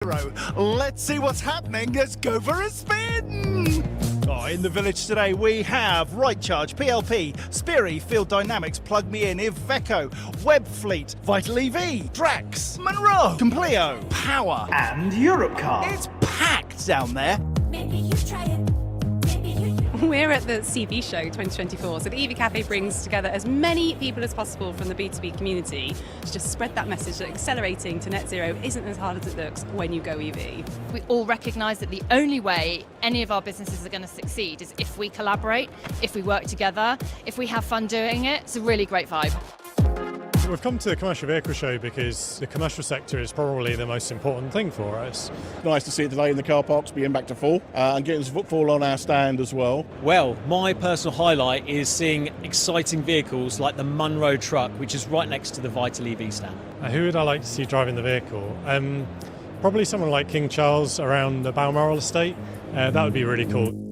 Let's see what's happening. Let's go for a spin. Oh, in the village today we have Right Charge, PLP, Spiri, Field Dynamics, Plug Me In, Iveco, Webfleet, Vital EV, Drax, Monroe, Compleo, Power, and Europcar. It's packed down there. Maybe you try it. We're at the CV Show 2024, so the EV Cafe brings together as many people as possible from the B2B community to just spread that message that accelerating to net zero isn't as hard as it looks when you go EV. We all recognise that the only way any of our businesses are going to succeed is if we collaborate, if we work together, if we have fun doing it. It's a really great vibe. We've come to the Commercial Vehicle Show because the commercial sector is probably the most important thing for us. Nice to see it today in the car parks being back to full and getting some footfall on our stand as well. Well, my personal highlight is seeing exciting vehicles like the Monroe truck, which is right next to the Vital EV stand. Who would I like to see driving the vehicle? Probably someone like King Charles around the Balmoral estate. That would be really cool.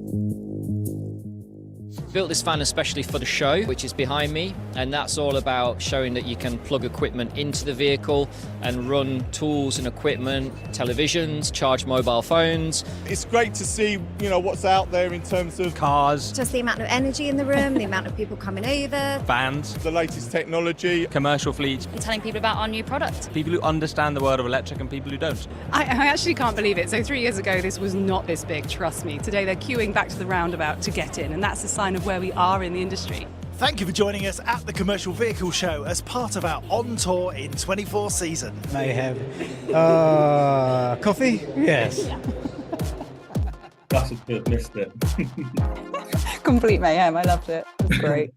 Built this van especially for the show, which is behind me, and that's all about showing that you can plug equipment into the vehicle and run tools and equipment, televisions, charge mobile phones. It's great to see, what's out there in terms of cars, Just the amount of energy in the room, the amount of people coming over. vans, the latest technology. commercial fleets, And telling people about our new product. people who understand the world of electric and people who don't. I actually can't believe it. So 3 years ago, this was not this big, trust me. Today, they're queuing back to the roundabout to get in, and that's a sign of where we are in the industry. Thank you for joining us at the Commercial Vehicle Show as part of our On Tour in 24 season. May have coffee? Yes. That's just missed it. Complete mayhem. I loved it. It was great.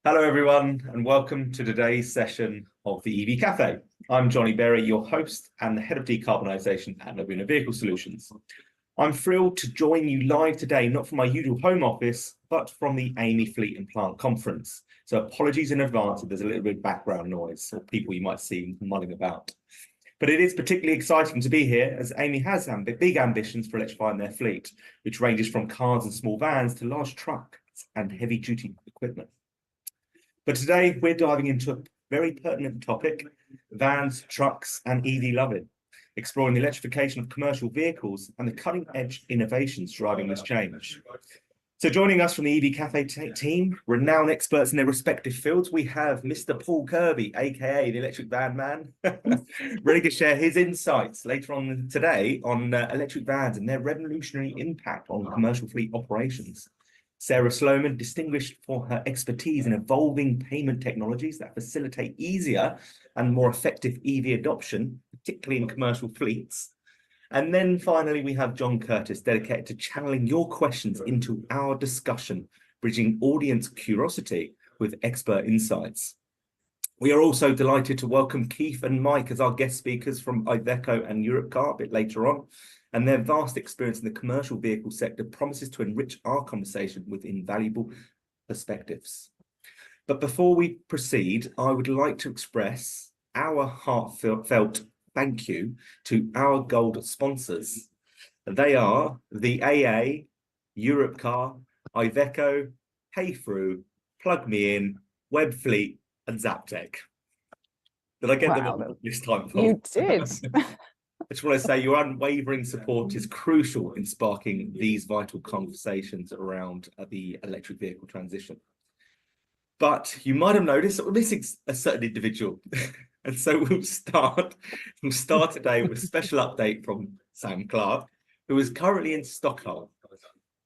Hello, everyone, and welcome to today's session of the EV Cafe. I'm Johnny Berry, your host and the head of decarbonisation at Lovin Vehicle Solutions. I'm thrilled to join you live today, not from my usual home office, but from the AMI Fleet and Plant Conference. So apologies in advance if there's a little bit of background noise or people you might see mulling about. But it is particularly exciting to be here as AMI has big ambitions for electrifying their fleet, which ranges from cars and small vans to large trucks and heavy-duty equipment. But today we're diving into a very pertinent topic, vans, trucks and EV loving, exploring the electrification of commercial vehicles and the cutting-edge innovations driving this change. So joining us from the EV Cafe team, renowned experts in their respective fields, we have Mr. Paul Kirby, aka the Electric Van Man, ready to share his insights later on today on electric vans and their revolutionary impact on commercial fleet operations. Sarah Sloman, distinguished for her expertise in evolving payment technologies that facilitate easier and more effective EV adoption, particularly in commercial fleets. And then finally, we have John Curtis, dedicated to channeling your questions into our discussion, bridging audience curiosity with expert insights. We are also delighted to welcome Keith and Mike as our guest speakers from Iveco and Europcar a bit later on. And their vast experience in the commercial vehicle sector promises to enrich our conversation with invaluable perspectives. But before we proceed, I would like to express our heartfelt thank you to our gold sponsors. They are the AA, Europcar, Iveco, Paythrough, Plug Me In, Webfleet, and Zaptec. Did I get them all this time, Paul? You did. I just want to say your unwavering support is crucial in sparking these vital conversations around the electric vehicle transition. But you might have noticed that we're missing a certain individual. And so we'll start today with a special update from Sam Clark, who is currently in Stockholm.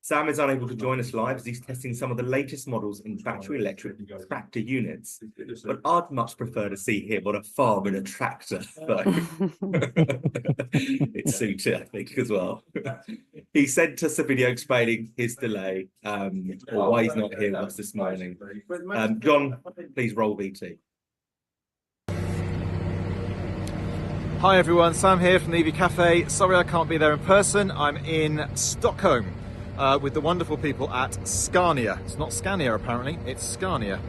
Sam is unable to join us live as he's testing some of the latest models in battery electric tractor units. But I'd much prefer to see him on a farm in a tractor. It suits it, I think, as well. He sent us a video explaining his delay, or why he's not here with us this morning. John, please roll VT. Hi everyone, Sam here from the EV Cafe. Sorry I can't be there in person. I'm in Stockholm with the wonderful people at Scania. It's not Scania apparently, it's Scania.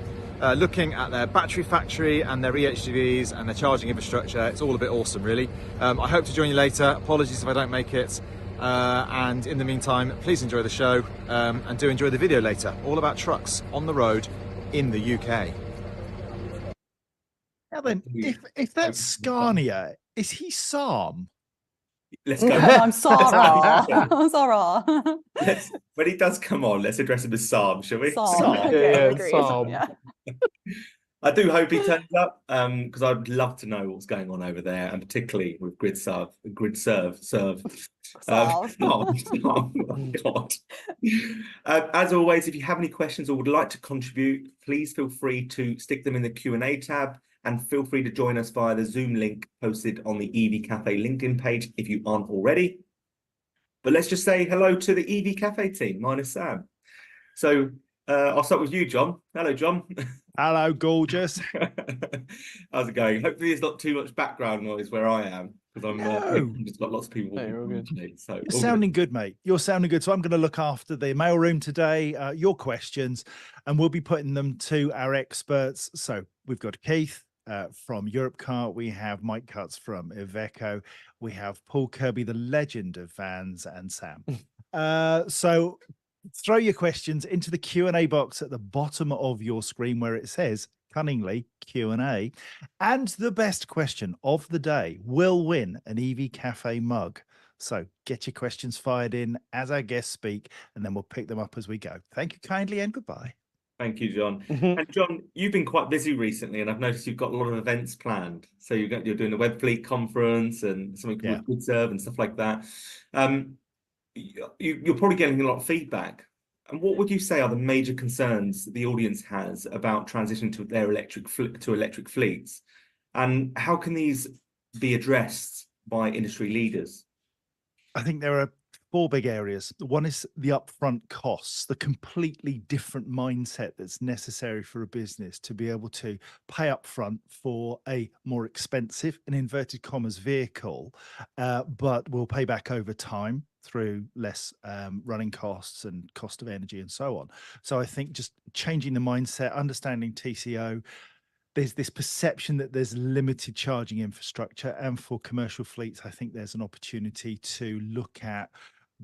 Looking at their battery factory and their EHDVs and their charging infrastructure. It's all a bit awesome really. I hope to join you later. Apologies if I don't make it. And in the meantime, please enjoy the show and do enjoy the video later. All about trucks on the road in the UK. Now then, if that's Scania, is he Sam? let's go. I'm Sarah. I'm Sarah. When he does come on, let's address him as Sam, shall we? Sam. Yeah, Agreed. Sam. Yeah. I do hope he turns up because I'd love to know what's going on over there, and particularly with serve. Oh God. As always, if you have any questions or would like to contribute, please feel free to stick them in the Q&A tab, and feel free to join us via the Zoom link posted on the EV Cafe LinkedIn page if you aren't already. But let's just say hello to the EV Cafe team, minus Sam. So I'll start with you, John. Hello, John. Hello, gorgeous. How's it going? Hopefully there's not too much background noise where I am, because I'm just got lots of people. No, you're all good. So You're sounding good, mate. You're sounding good. So I'm going to look after the mailroom today, your questions, and we'll be putting them to our experts. So we've got Keith from Europcar. We have Mike Cutts from Iveco. We have Paul Kirby, the legend of vans, and Sam. So throw your questions into the Q&A box at the bottom of your screen where it says cunningly Q&A, and the best question of the day will win an EV Cafe mug. So get your questions fired in as our guests speak, and then we'll pick them up as we go. Thank you kindly and goodbye. Thank you, John. And John, you've been quite busy recently, and I've noticed you've got a lot of events planned. So you're doing the Webfleet conference and something called GoodServe and stuff like that. You're probably getting a lot of feedback. And what would you say are the major concerns the audience has about transitioning to their electric fleets? And how can these be addressed by industry leaders? I think there are four big areas. One is the upfront costs, the completely different mindset that's necessary for a business to be able to pay upfront for a more expensive, in inverted commas, vehicle, but will pay back over time through less running costs and cost of energy and so on. So I think just changing the mindset, understanding TCO. There's this perception that there's limited charging infrastructure, and for commercial fleets, I think there's an opportunity to look at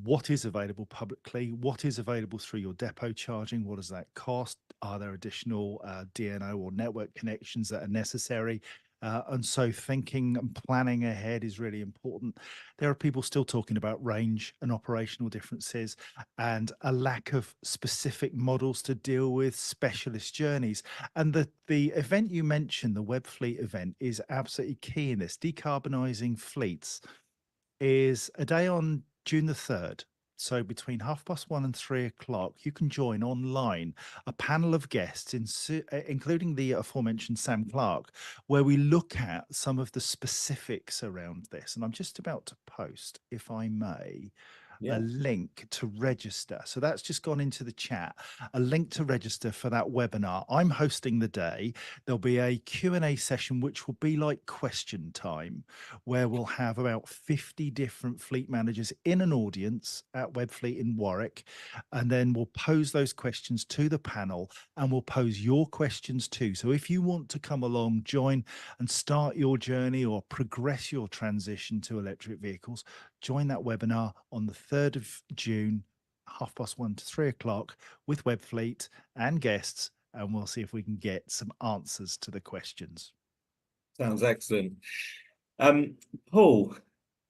what is available publicly, what is available through your depot charging, what does that cost, are there additional DNO or network connections that are necessary? And so thinking and planning ahead is really important. There are people still talking about range and operational differences and a lack of specific models to deal with specialist journeys. And the event you mentioned, the Webfleet event, is absolutely key in this. Decarbonising fleets is a day on June the 3rd. So between 1:30 and 3 o'clock, you can join online a panel of guests, including the aforementioned Sam Clark, where we look at some of the specifics around this. And I'm just about to post, if I may, a link to register. So that's just gone into the chat, a link to register for that webinar. I'm hosting the day. There'll be a Q&A session, which will be like question time, where we'll have about 50 different fleet managers in an audience at Webfleet in Warwick. And then we'll pose those questions to the panel, and we'll pose your questions too. So if you want to come along, join and start your journey or progress your transition to electric vehicles, join that webinar on the 3rd of June, 1:30 to 3 o'clock with Webfleet and guests, and we'll see if we can get some answers to the questions. Sounds excellent. Paul,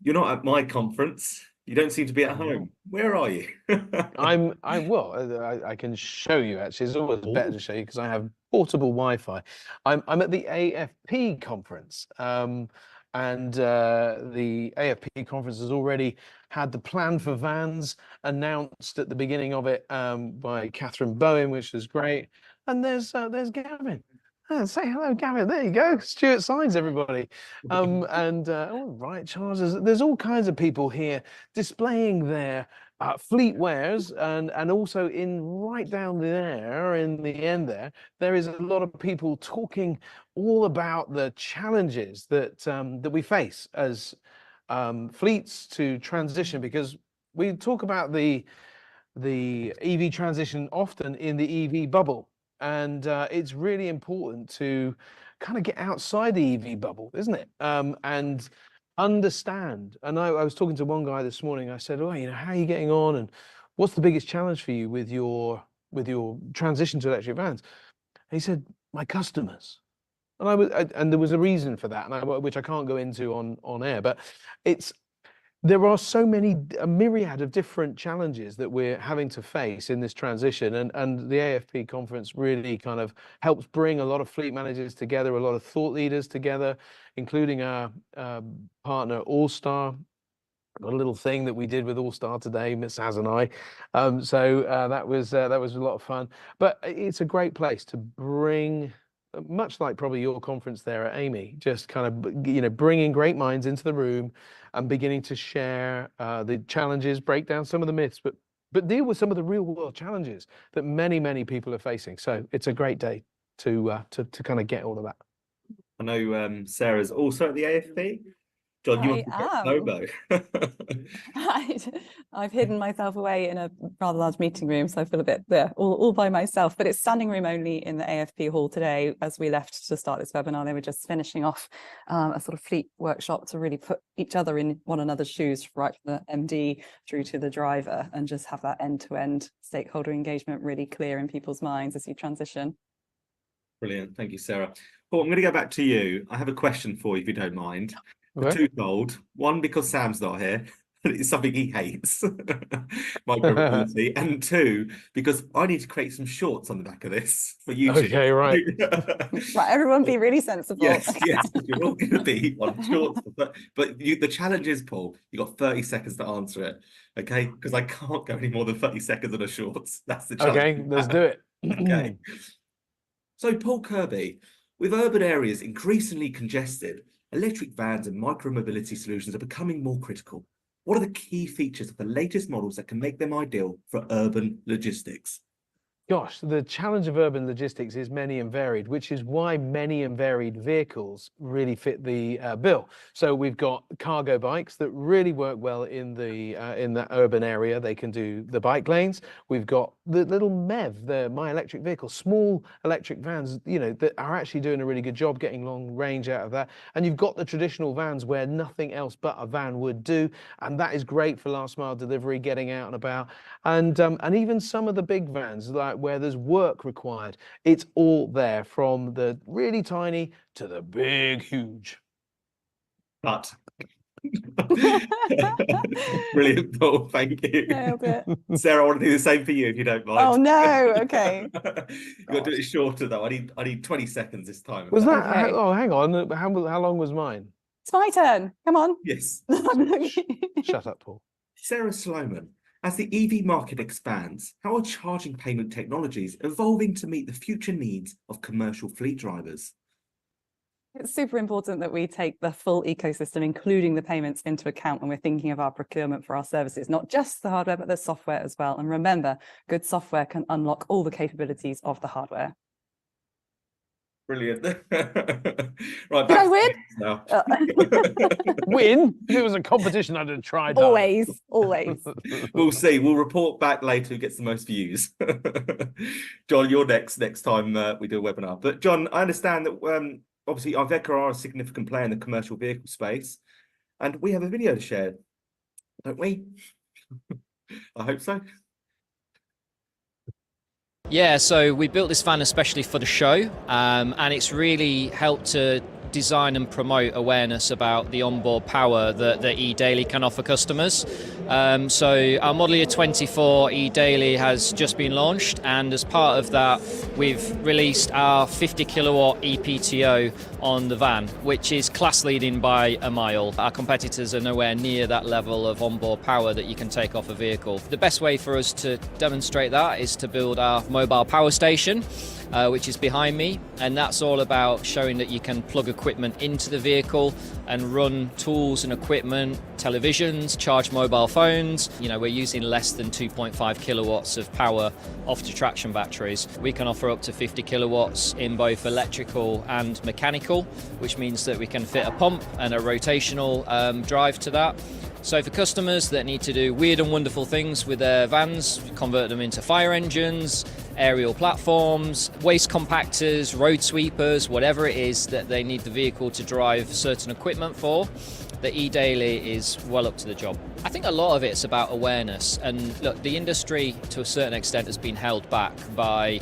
you're not at my conference. You don't seem to be at home. Where are you? I can show you actually. It's always better to show you because I have portable Wi-Fi. I'm at the AFP conference. And the AFP conference has already had the plan for vans announced at the beginning of it by Catherine Bowen, which is great. And there's Gavin. Say hello, Gavin. There you go. Stuart Signs, everybody. Right chargers. There's all kinds of people here displaying their fleet wares, and also right down there in the end there is a lot of people talking all about the challenges that we face as fleets to transition, because we talk about the EV transition often in the EV bubble. And it's really important to kind of get outside the EV bubble, isn't it? And understand. And I was talking to one guy this morning. I said, "Oh, how are you getting on? And what's the biggest challenge for you with your transition to electric vans?" And he said, "My customers." And and there was a reason for that, which I can't go into on air. But it's there are so many, a myriad of different challenges that we're having to face in this transition. And the AFP conference really kind of helps bring a lot of fleet managers together, a lot of thought leaders together, including our partner All-Star. Got a little thing that we did with All-Star today, Miss Saz and I. So that was a lot of fun. But it's a great place to bring, much like probably your conference there at Amy, just kind of, bringing great minds into the room and beginning to share the challenges, break down some of the myths, but deal with some of the real world challenges that many people are facing. So it's a great day to kind of get all of that. I know Sarah's also at the AFP. John, you want to get Lobo. I've hidden myself away in a rather large meeting room, so I feel a bit all by myself. But it's standing room only in the AFP hall today. As we left to start this webinar, they were just finishing off a sort of fleet workshop to really put each other in one another's shoes, right from the MD through to the driver, and just have that end-to-end stakeholder engagement really clear in people's minds as you transition. Brilliant, thank you, Sarah. Paul, I'm going to go back to you. I have a question for you, if you don't mind. Okay. Twofold. One, because Sam's not here, it's something he hates, micromobility, and two, because I need to create some shorts on the back of this for YouTube. Okay, right. Right, everyone be really sensible. Yes, you're all going to be on shorts, but the challenge is, Paul, you've got 30 seconds to answer it, okay? Because I can't go any more than 30 seconds on a shorts. That's the challenge. Okay, let's do it. Okay. So, Paul Kirby, with urban areas increasingly congested, electric vans and micromobility solutions are becoming more critical. What are the key features of the latest models that can make them ideal for urban logistics? Gosh, the challenge of urban logistics is many and varied, which is why many and varied vehicles really fit the bill. So we've got cargo bikes that really work well in the urban area. They can do the bike lanes. We've got the little MEV, the My Electric Vehicle, small electric vans, that are actually doing a really good job getting long range out of that. And you've got the traditional vans where nothing else but a van would do, and that is great for last mile delivery, getting out and about. And even some of the big vans, like where there's work required, it's all there, from the really tiny to the big, huge. But brilliant, Paul. Thank you. Sarah, I want to do the same for you, if you don't mind. Oh no, okay. You've got to do it shorter though. I need 20 seconds this time. Was that? Okay. Oh, hang on. How long was mine? It's my turn. Come on. Yes. Shut up, Paul. Sarah Sloman, as the EV market expands, how are charging payment technologies evolving to meet the future needs of commercial fleet drivers? It's super important that we take the full ecosystem, including the payments, into account when we're thinking of our procurement for our services, not just the hardware, but the software as well. And remember, good software can unlock all the capabilities of the hardware. Brilliant. Right, did I win? Now. Win? If it was a competition, I'd have tried. Always. We'll see. We'll report back later who gets the most views. John, you're next time we do a webinar. But John, I understand that obviously Iveco are a significant player in the commercial vehicle space, and we have a video to share, don't we? I hope so. Yeah, so we built this van especially for the show, and it's really helped to design and promote awareness about the onboard power that eDaily can offer customers. So our model year 24 eDaily has just been launched, and as part of that we've released our 50 kilowatt EPTO on the van, which is class leading by a mile. Our competitors are nowhere near that level of onboard power that you can take off a vehicle. The best way for us to demonstrate that is to build our mobile power station, which is behind me, and that's all about showing that you can plug equipment into the vehicle and run tools and equipment, televisions, charge mobile phones. We're using less than 2.5 kilowatts of power off the traction batteries. We can offer up to 50 kilowatts in both electrical and mechanical, which means that we can fit a pump and a rotational drive to that. So for customers that need to do weird and wonderful things with their vans, convert them into fire engines, aerial platforms, waste compactors, road sweepers, whatever it is that they need the vehicle to drive certain equipment for, the eDaily is well up to the job. I think a lot of it's about awareness, and look, the industry to a certain extent has been held back by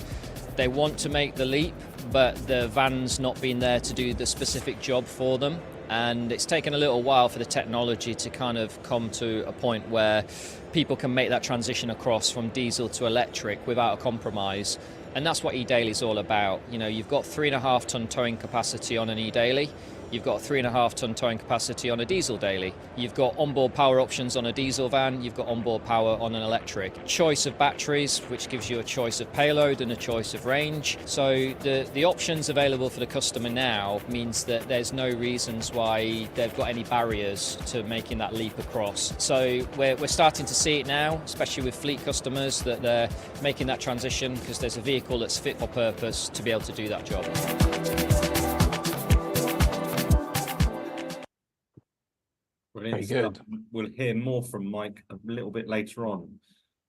they want to make the leap, but the van's not been there to do the specific job for them. And it's taken a little while for the technology to kind of come to a point where people can make that transition across from diesel to electric without a compromise. And that's what eDaily is all about. You know, you've got 3.5 ton towing capacity on an eDaily. You've got 3.5 ton towing capacity on a diesel daily. You've got onboard power options on a diesel van. You've got onboard power on an electric. Choice of batteries, which gives you a choice of payload and a choice of range. So the options available for the customer now means that there's no reasons why they've got any barriers to making that leap across. So we're starting to see it now, especially with fleet customers, that they're making that transition because there's a vehicle that's fit for purpose to be able to do that job. Brilliant Very stuff. good. We'll hear more from Mike a little bit later on.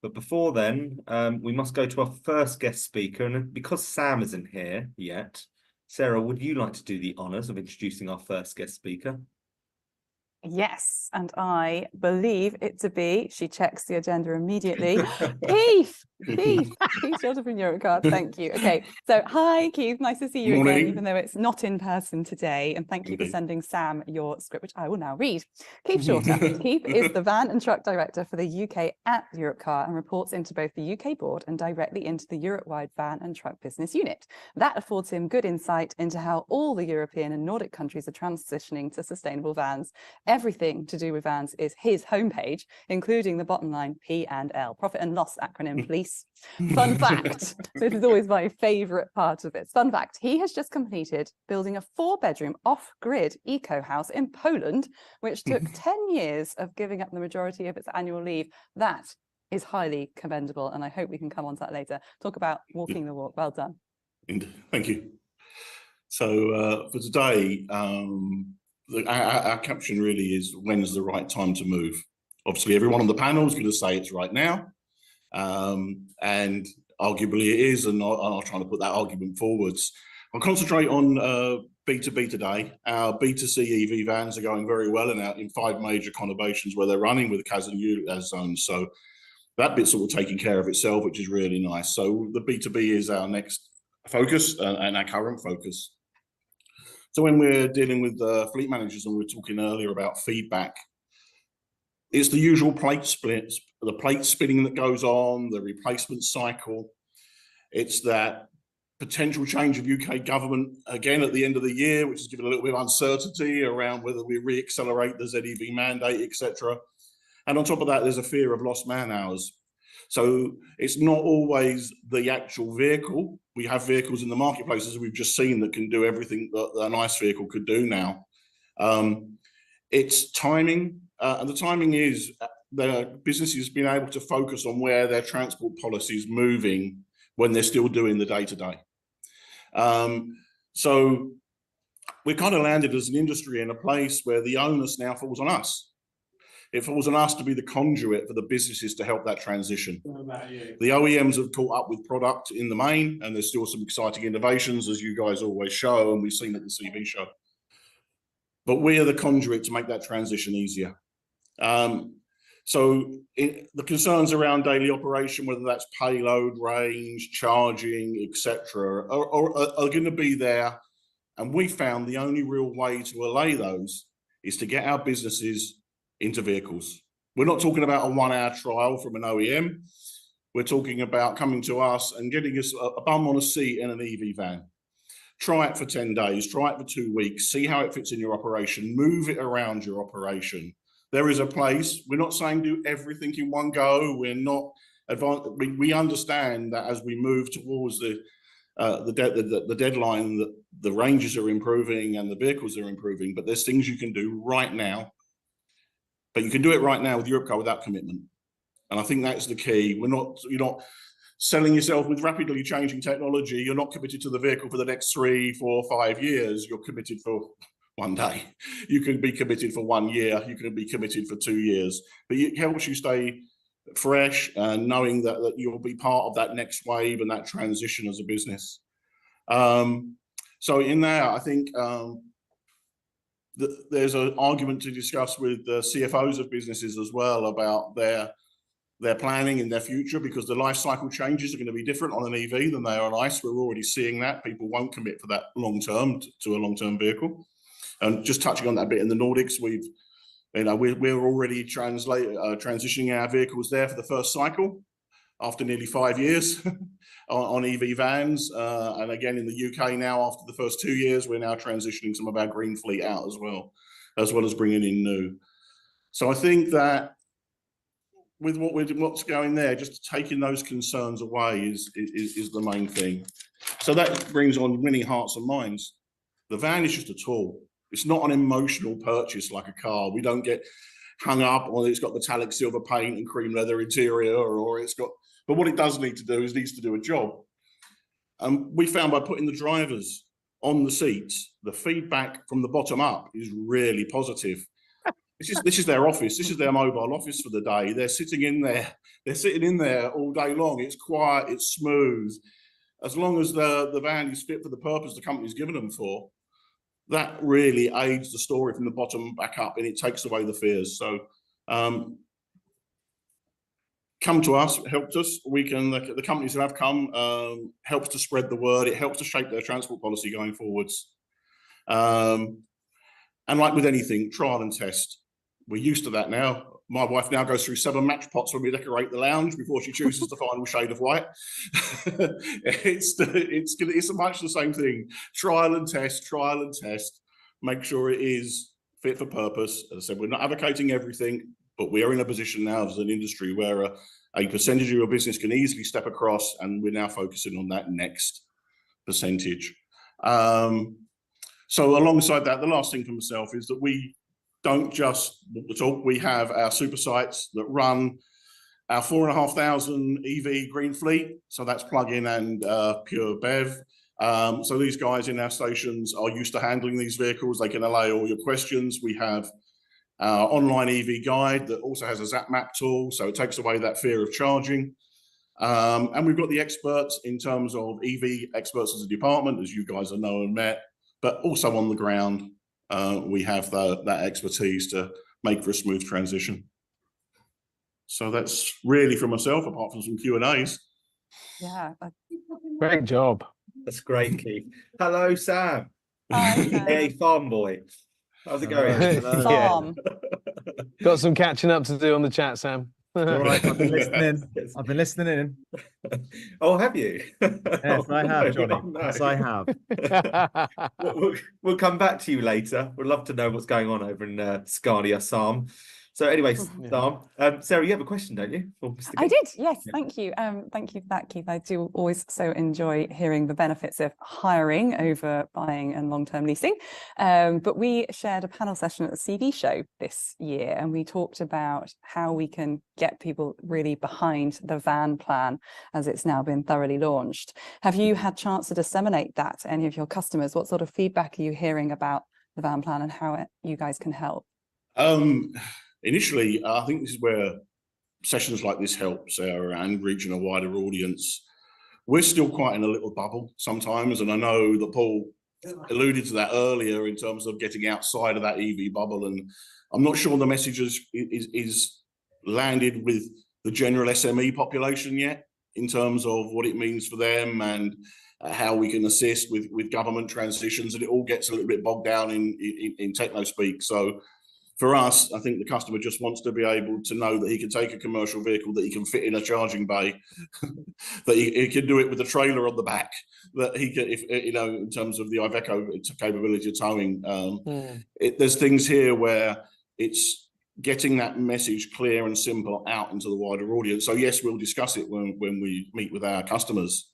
But before then, we must go to our first guest speaker. And because Sam isn't here yet, Sarah, would you like to do the honours of introducing our first guest speaker? Yes, and I believe it to be, she checks the agenda immediately, Keith Shelter from Eurocard, thank you. Okay, so hi Keith, nice to see you again, even though it's not in person today, and thank you for sending Sam your script, which I will now read. Keith Shorter. Keith is the Van and Truck Director for the UK at Europcar and reports into both the UK board and directly into the Europe-wide Van and Truck Business Unit. That affords him good insight into how all the European and Nordic countries are transitioning to sustainable vans. Everything to do with vans is his homepage, including the bottom line P&L, profit and loss acronym, please. Fun fact, this is always my favourite part of it. Fun fact, he has just completed building a 4-bedroom off-grid eco house in Poland, which took 10 years of giving up the majority of its annual leave. That is highly commendable, and I hope we can come on to that later. Talk about walking the walk. Well done. Thank you. So for today, our caption really is, when's the right time to move? Obviously, everyone on the panel is going to say it's right now. And arguably it is, and I'll try to put that argument forwards. I'll concentrate on B2B today. Our B2C EV vans are going very well in 5 major conurbations where they're running with CAS and ULEZ zones. So that bit's sort of taking care of itself, which is really nice. So the B2B is our next focus and our current focus. So when we're dealing with fleet managers, and we were talking earlier about feedback, it's the usual plate splits, the plate spinning that goes on, the replacement cycle. It's that potential change of UK government again at the end of the year, which has given a little bit of uncertainty around whether we re-accelerate the ZEV mandate, etc. And on top of that, there's a fear of lost man hours. So it's not always the actual vehicle. We have vehicles in the marketplace, as we've just seen, that can do everything that an ICE vehicle could do now. It's timing, and the timing is the businesses being able to focus on where their transport policy is moving when they're still doing the day-to-day. So we're kind of landed as an industry in a place where the onus now falls on us. It falls on us to be the conduit for the businesses to help that transition. The OEMs have caught up with product in the main, and there's still some exciting innovations, as you guys always show, and we've seen at the CV show. But we are the conduit to make that transition easier. So the concerns around daily operation, whether that's payload, range, charging, etc., are going to be there. And we found the only real way to allay those is to get our businesses into vehicles. We're not talking about a 1-hour trial from an OEM. We're talking about coming to us and getting us a bum on a seat in an EV van. Try it for 10 days, try it for 2 weeks, see how it fits in your operation, move it around your operation. There is a place. We're not saying do everything in one go. We're not advanced. We understand that as we move towards the deadline, that the ranges are improving and the vehicles are improving, but there's things you can do right now. But you can do it right now with Europcar without commitment. And I think that's the key. You're not selling yourself with rapidly changing technology. You're not committed to the vehicle for the next 3, 4, 5 years. You're committed for one day. You can be committed for 1 year. You can be committed for 2 years. But it helps you stay fresh and knowing that you'll be part of that next wave and that transition as a business. So in there, I think there's an argument to discuss with the CFOs of businesses as well about their planning in their future, because the life cycle changes are going to be different on an EV than they are on ICE. We're already seeing that. People won't commit for that long term to a long-term vehicle. And just touching on that bit in the Nordics, we're already transitioning our vehicles there for the first cycle after nearly 5 years on EV vans. And again, in the UK now, after the first 2 years, we're now transitioning some of our green fleet out as well as bringing in new. So I think that with what's going there, just taking those concerns away is the main thing. So that brings on winning hearts and minds. The van is just a tool. It's not an emotional purchase like a car. We don't get hung up on it's got metallic silver paint and cream leather interior, or it's got. But what it does need to do is needs to do a job. We found by putting the drivers on the seats, the feedback from the bottom up is really positive. This is their office. This is their mobile office for the day. They're sitting in there. They're sitting in there all day long. It's quiet. It's smooth. As long as the van is fit for the purpose the company's given them for, that really aids the story from the bottom back up, and it takes away the fears. So come to us, helped us. We can, the companies that have come, helps to spread the word. It helps to shape their transport policy going forwards. And like with anything, trial and test. We're used to that now. My wife now goes through 7 match pots when we decorate the lounge before she chooses the final shade of white. It's much the same thing. Trial and test, make sure it is fit for purpose. As I said, we're not advocating everything, but we are in a position now as an industry where a percentage of your business can easily step across, and we're now focusing on that next percentage. So alongside that, the last thing for myself is that we don't just walk the talk. We have our super sites that run our 4,500 EV green fleet. So that's plug-in and pure BEV. So these guys in our stations are used to handling these vehicles. They can allay all your questions. We have our online EV guide that also has a Zap Map tool. So it takes away that fear of charging. And we've got the experts in terms of EV experts as a department, as you guys have known and met, but also on the ground. We have that expertise to make for a smooth transition. So that's really from myself, apart from some Q&As. Yeah. Great job. That's great, Keith. Hello, Sam. Hi, Sam. Hey, farm boy. How's it going? Farm. Got some catching up to do on the chat, Sam. All right, I've been listening. I've been listening in. Oh, have you? Yes, I have, Johnny. Oh, no. Yes, I have. We'll come back to you later. We'd love to know what's going on over in Scania, Sam. So anyway, Sam, Sarah, you have a question, don't you? I did, yes, thank you. Thank you for that, Keith. I do always so enjoy hearing the benefits of hiring over buying and long-term leasing. But we shared a panel session at the CV show this year, and we talked about how we can get people really behind the van plan as it's now been thoroughly launched. Have you had a chance to disseminate that to any of your customers? What sort of feedback are you hearing about the van plan and how you guys can help? Initially, I think this is where sessions like this help, Sarah, and reaching a wider audience. We're still quite in a little bubble sometimes, and I know that Paul alluded to that earlier in terms of getting outside of that EV bubble, and I'm not sure the message is landed with the general SME population yet in terms of what it means for them and how we can assist with government transitions, and it all gets a little bit bogged down in techno speak. So for us, I think the customer just wants to be able to know that he can take a commercial vehicle that he can fit in a charging bay, that he can do it with a trailer on the back, that he can, if you know, in terms of the Iveco capability of towing. There's things here where it's getting that message clear and simple out into the wider audience. So yes, we'll discuss it when we meet with our customers,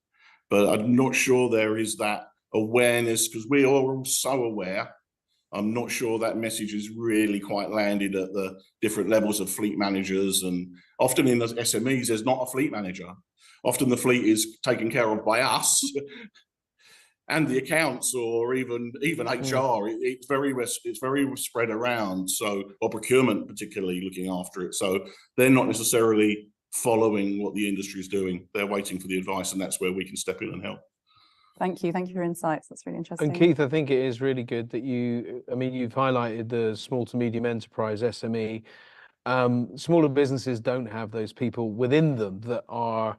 but I'm not sure there is that awareness, because we are all so aware. I'm not sure that message is really quite landed at the different levels of fleet managers, and often in the SMEs, there's not a fleet manager. Often the fleet is taken care of by us and the accounts, or even HR. It's very spread around. So, or procurement particularly looking after it. So they're not necessarily following what the industry is doing. They're waiting for the advice, and that's where we can step in and help. Thank you for your insights. That's really interesting. And Keith, I think it is really good that you've highlighted the small to medium enterprise SME. Smaller businesses don't have those people within them that are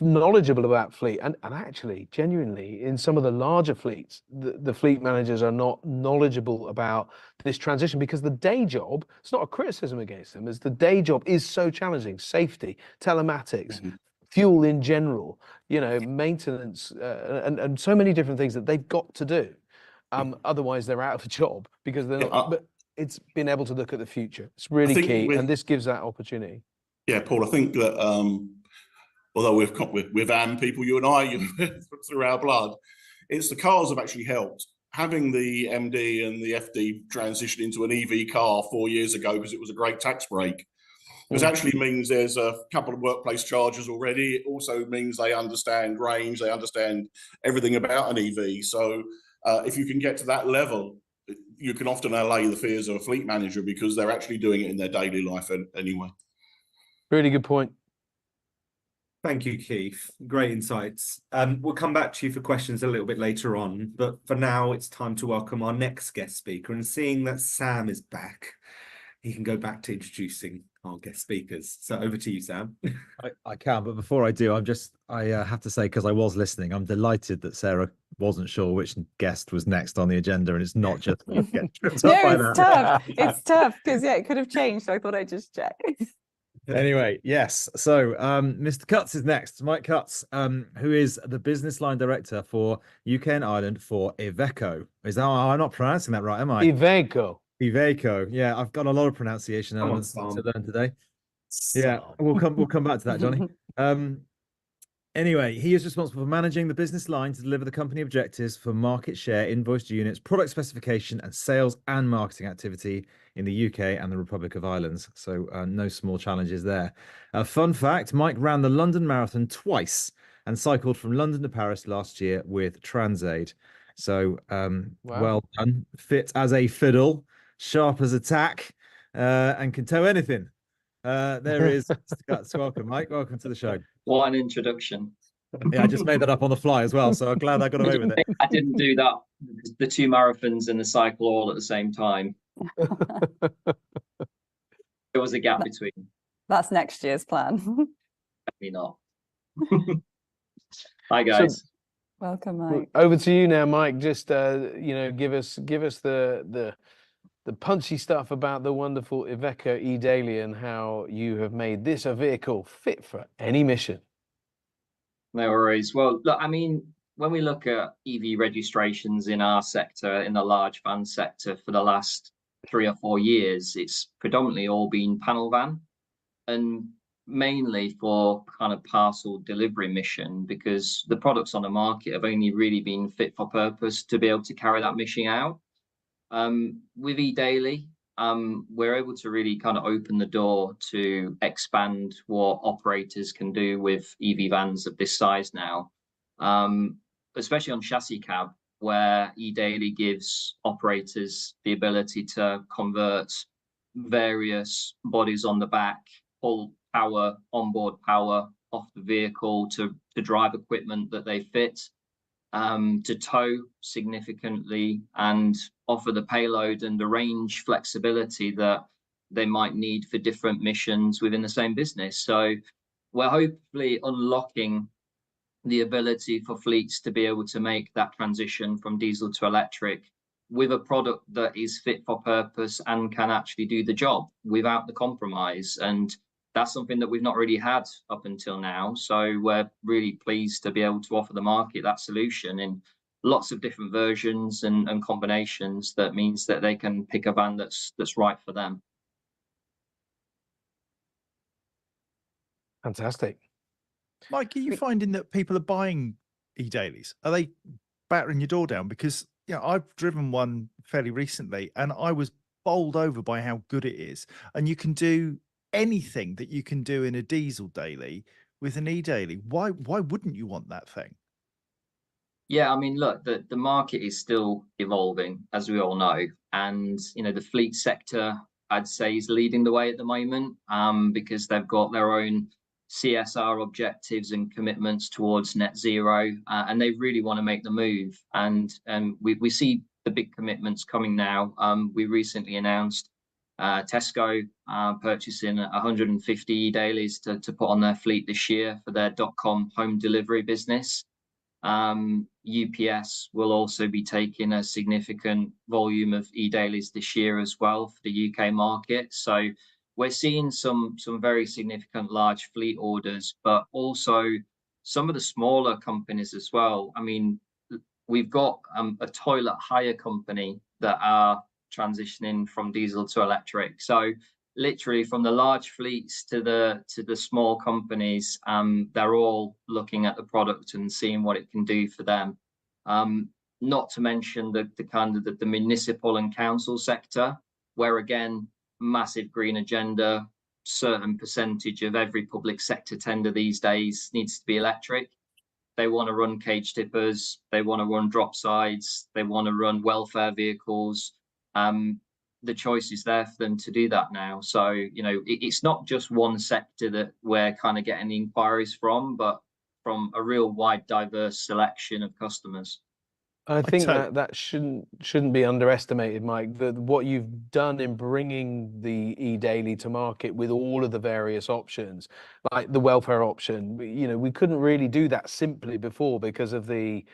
knowledgeable about fleet. And actually, genuinely, in some of the larger fleets, the fleet managers are not knowledgeable about this transition because the day job, it's not a criticism against them, as the day job is so challenging. Safety, telematics, fuel in general, maintenance, and so many different things that they've got to do. Otherwise, they're out of a job because they're not. But it's being able to look at the future. It's really key, and this gives that opportunity. Yeah, Paul, I think that although we've AM people, you and I, through our blood, it's the cars have actually helped. Having the MD and the FD transition into an EV car 4 years ago because it was a great tax break. Because actually means there's a couple of workplace charges already. It also means they understand range, they understand everything about an EV. So if you can get to that level, you can often allay the fears of a fleet manager because they're actually doing it in their daily life anyway. Really good point. Thank you, Keith. Great insights. We'll come back to you for questions a little bit later on, but for now, it's time to welcome our next guest speaker. And seeing that Sam is back, he can go back to introducing our guest speakers. So over to you, Sam. I can, but before I do, I have to say, because I was listening, I'm delighted that Sarah wasn't sure which guest was next on the agenda, and it's not just me to get tripped up by that. Tough. It's tough because it could have changed. So I thought I'd just check. Anyway, yes. So Mr. Cutts is next. Mike Cutts, who is the business line director for UK and Ireland for Iveco. I'm not pronouncing that right, am I? Iveco. Iveco. Yeah, I've got a lot of pronunciation elements to learn today. Yeah, we'll come back to that, Johnny. Anyway, he is responsible for managing the business line to deliver the company objectives for market share, invoiced units, product specification, and sales and marketing activity in the UK and the Republic of Ireland. So no small challenges there. Fun fact, Mike ran the London Marathon twice and cycled from London to Paris last year with Transaid. So well done. Fit as a fiddle, sharp as a tack, and can tow anything. There is Mr. Cutts. Welcome, Mike. Welcome to the show. What an introduction. Yeah, I just made that up on the fly as well, so I'm glad I got away with it. I didn't do that. The 2 marathons and the cycle all at the same time. There was a gap between. That's next year's plan. Maybe not. Hi, guys. Welcome, Mike. Over to you now, Mike. Just give us the punchy stuff about the wonderful Iveco e-Daily and how you have made this a vehicle fit for any mission. No worries. Well, look, I mean, when we look at EV registrations in our sector, in the large van sector, for the last 3 or 4 years, it's predominantly all been panel van, and mainly for kind of parcel delivery mission, because the products on the market have only really been fit for purpose to be able to carry that mission out. With e-Daily, we're able to really kind of open the door to expand what operators can do with EV vans of this size now, especially on chassis cab, where e-Daily gives operators the ability to convert various bodies on the back, pull power, onboard power off the vehicle to drive equipment that they fit, to tow significantly and offer the payload and the range flexibility that they might need for different missions within the same business. So we're hopefully unlocking the ability for fleets to be able to make that transition from diesel to electric with a product that is fit for purpose and can actually do the job without the compromise. And that's something that we've not really had up until now. So we're really pleased to be able to offer the market that solution in lots of different versions and combinations. That means that they can pick a van that's right for them. Fantastic. Mike, are you finding that people are buying e-dailies? Are they battering your door down? Because I've driven one fairly recently and I was bowled over by how good it is. And you can do anything that you can do in a diesel daily with an e-daily. Why wouldn't you want that thing? Yeah, I mean, look, the market is still evolving, as we all know. And, the fleet sector, I'd say, is leading the way at the moment, because they've got their own CSR objectives and commitments towards net zero, and they really want to make the move. And we see the big commitments coming now. We recently announced Tesco purchasing 150 e-dailies to put on their fleet this year for their .com home delivery business. UPS will also be taking a significant volume of e-dailies this year as well for the UK market. So we're seeing some very significant large fleet orders, but also some of the smaller companies as well. I mean, we've got a toilet hire company that are transitioning from diesel to electric. So literally from the large fleets to the small companies, they're all looking at the product and seeing what it can do for them. Not to mention the kind of the municipal and council sector, where again, massive green agenda, certain percentage of every public sector tender these days needs to be electric. They want to run cage tippers, they want to run drop sides, they want to run welfare vehicles. The choice is there for them to do that now. So, you know, it's not just one sector that we're kind of getting the inquiries from, but from a real wide, diverse selection of customers. I think that shouldn't be underestimated, Mike. What you've done in bringing the e-daily to market with all of the various options, like the welfare option, you know, we couldn't really do that simply before because of the